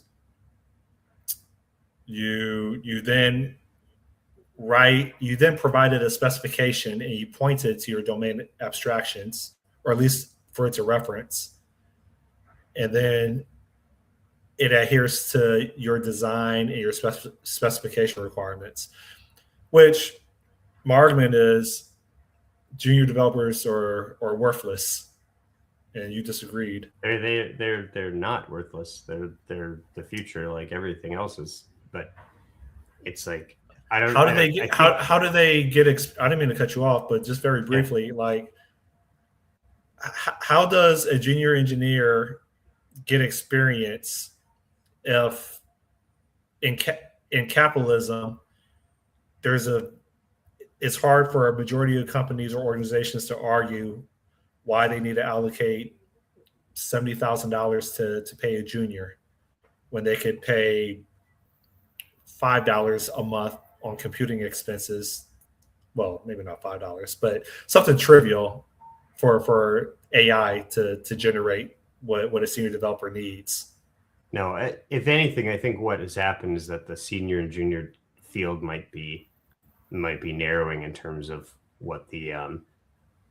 A: You then provided a specification and you pointed to your domain abstractions, or at least for it to reference. And then it adheres to your design and your specification requirements, which my argument is junior developers are worthless, and you disagreed.
B: They're not worthless. They're the future, like everything else is. But it's like I don't.
A: How do they get? How do they get? I didn't mean to cut you off, but just very briefly, like, how does a junior engineer get experience if in capitalism it's hard for a majority of companies or organizations to argue why they need to allocate $70,000 to pay a junior when they could pay $5 a month on computing expenses. Well, maybe not $5, but something trivial for AI to generate what a senior developer needs.
B: No, if anything, I think what has happened is that the senior and junior field might be narrowing in terms of what the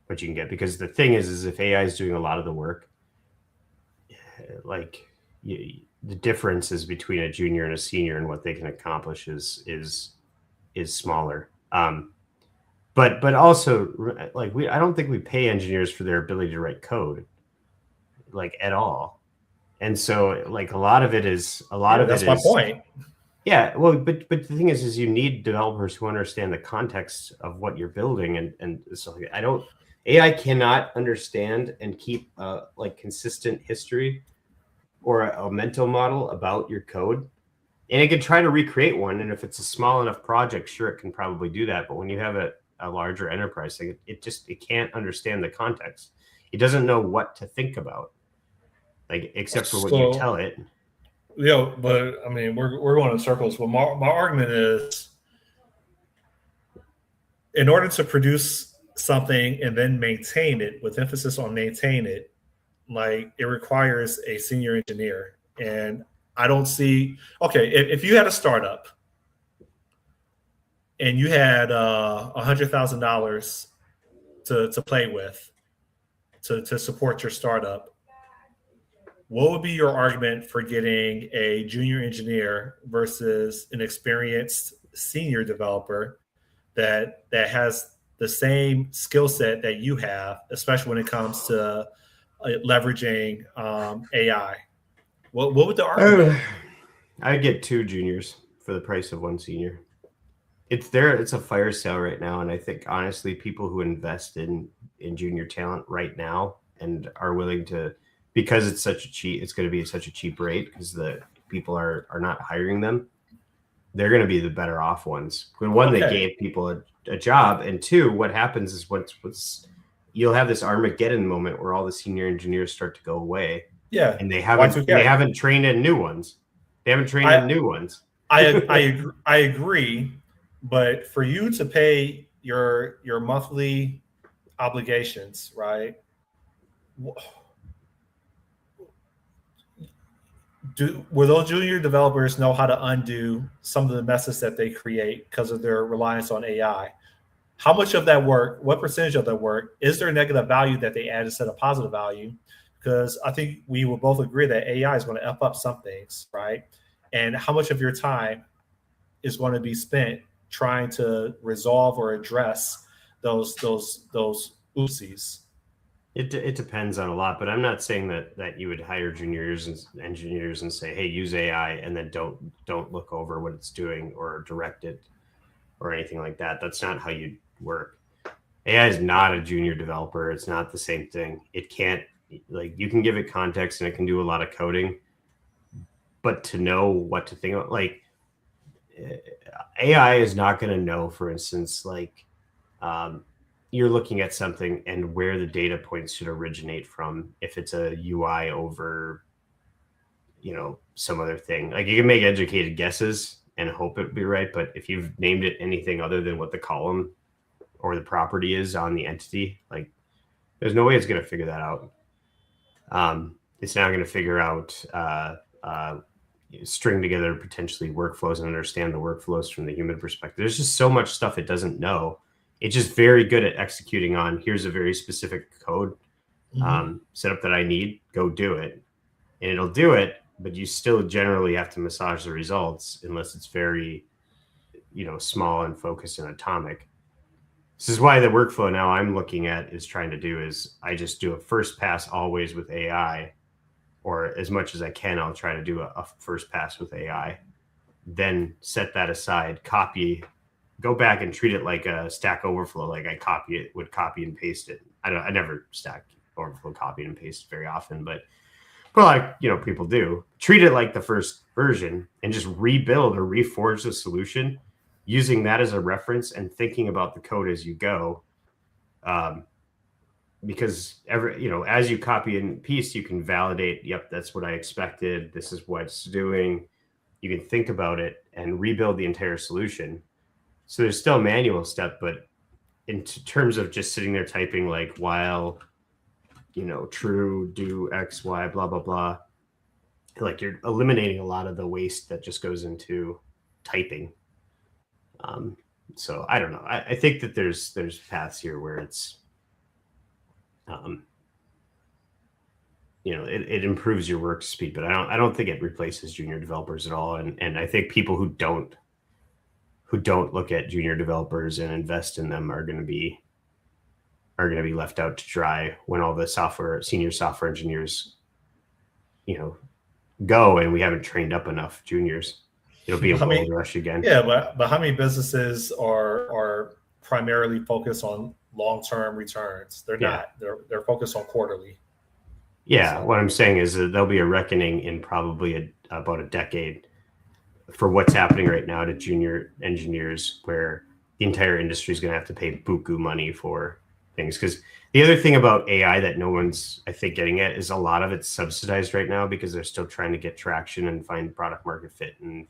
B: what you can get. Because the thing is if AI is doing a lot of the work, like the differences between a junior and a senior and what they can accomplish is smaller. But also, like I don't think we pay engineers for their ability to write code, like at all. And so, like a lot of it is
A: that's my point.
B: Yeah, well, but the thing is you need developers who understand the context of what you're building, and so AI cannot understand and keep like consistent history or a mental model about your code And it can try to recreate one. And if it's a small enough project, sure, it can probably do that. But when you have a larger enterprise, like it can't understand the context. It doesn't know what to think about, like except for what you tell it.
A: But I mean, we're going in circles. Well, my argument is, in order to produce something and then maintain it, with emphasis on maintain it, like it requires a senior engineer. And I don't see, okay, if you had a startup and you had $100,000 to play with to support your startup, what would be your argument for getting a junior engineer versus an experienced senior developer that has the same skill set that you have, especially when it comes to leveraging AI? What would the argument?
B: I'd get 2 juniors for the price of 1 senior. It's a fire sale right now, and I think honestly, people who invest in junior talent right now and are willing to, because it's going to be such a cheap rate because the people are not hiring them. They're going to be the better off ones. One, they gave people a job, and 2, what happens is once you'll have this Armageddon moment where all the senior engineers start to go away.
A: Yeah,
B: and they haven't trained in new ones. They haven't trained in new ones.
A: I agree, but for you to pay your monthly obligations, right? Will those junior developers know how to undo some of the messes that they create because of their reliance on AI? How much of that work, what percentage of that work, is there negative value that they add instead of positive value? Because I think we will both agree that AI is going to F up some things, right? And how much of your time is going to be spent trying to resolve or address those oopsies?
B: It depends on a lot, but I'm not saying that you would hire juniors and engineers and say, hey, use AI, and then don't look over what it's doing or direct it or anything like that. That's not how you work. AI is not a junior developer. It's not the same thing. It can't, like, you can give it context and it can do a lot of coding, but to know what to think about, like, AI is not going to know, for instance, like, you're looking at something and where the data points should originate from, if it's a UI over, some other thing. Like, you can make educated guesses and hope it be right, but if you've named it anything other than what the column or the property is on the entity, like, there's no way it's going to figure that out. It's not going to figure out string together potentially workflows and understand the workflows from the human perspective. There's just so much stuff it doesn't know. It's just very good at executing on, here's a very specific code setup that I need, go do it. And it'll do it, but you still generally have to massage the results unless it's very, small and focused and atomic. This is why the workflow now I'm looking at is trying to do is I just do a first pass always with AI, or as much as I can, I'll try to do a first pass with AI, then set that aside, go back and treat it like a Stack Overflow. Like I would copy and paste it. I never Stack Overflow copy and paste very often, but like, people do. Treat it like the first version and just rebuild or reforge the solution using that as a reference and thinking about the code as you go. Because as you copy and paste, you can validate, yep, that's what I expected. This is what it's doing. You can think about it and rebuild the entire solution. So there's still a manual step, but in terms of just sitting there typing like while, true, do X, Y, blah, blah, blah, like you're eliminating a lot of the waste that just goes into typing. So I don't know. I think that there's paths here where it's, it improves your work speed, but I don't think it replaces junior developers at all. And I think people who don't look at junior developers and invest in them are going to be left out to dry when all the senior software engineers, go, and we haven't trained up enough juniors. It'll be a gold rush again.
A: Yeah, but how many businesses are primarily focused on long-term returns? They're not. They're focused on quarterly.
B: Yeah, so what I'm saying is that there'll be a reckoning in probably about a decade for what's happening right now to junior engineers, where the entire industry is going to have to pay buku money for things. Because the other thing about AI that no one's, I think, getting at is a lot of it's subsidized right now because they're still trying to get traction and find product market fit and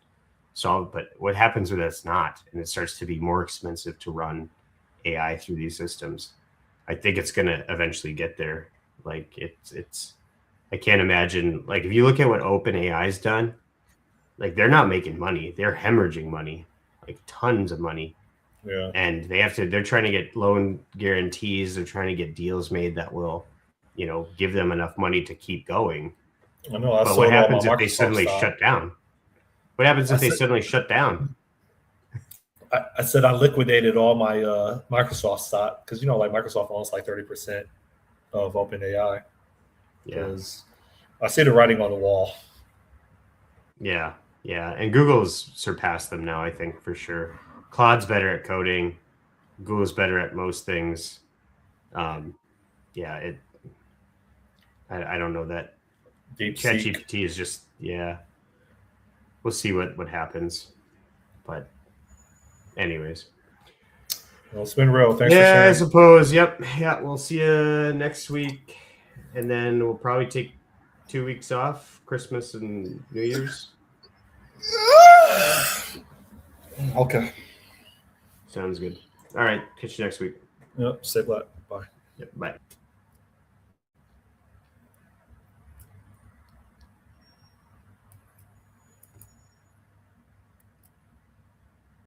B: solve. But what happens when that's not, and it starts to be more expensive to run AI through these systems? I think it's going to eventually get there. Like it's, I can't imagine, like if you look at what OpenAI's done, like they're not making money, they're hemorrhaging money, like tons of money.
A: Yeah.
B: And they're trying to get loan guarantees. They're trying to get deals made that will, give them enough money to keep going.
A: I know.
B: But what happens if they suddenly shut down? What happens if they suddenly shut down?
A: I said I liquidated all my Microsoft stock because like Microsoft owns like 30% of OpenAI. Because I see the writing on the wall.
B: Yeah, and Google's surpassed them now, I think, for sure. Claude's better at coding. Google's better at most things. I don't know that. ChatGPT is just, we'll see what happens. But anyways.
A: Well, it's been real. Thanks for
B: I
A: sharing.
B: suppose. Yep. Yeah, we'll see you next week. And then we'll probably take 2 weeks off, Christmas and New Year's.
A: Okay.
B: Sounds good. All right. Catch you next week.
A: Yep. Stay black. Bye.
B: Yep. Bye.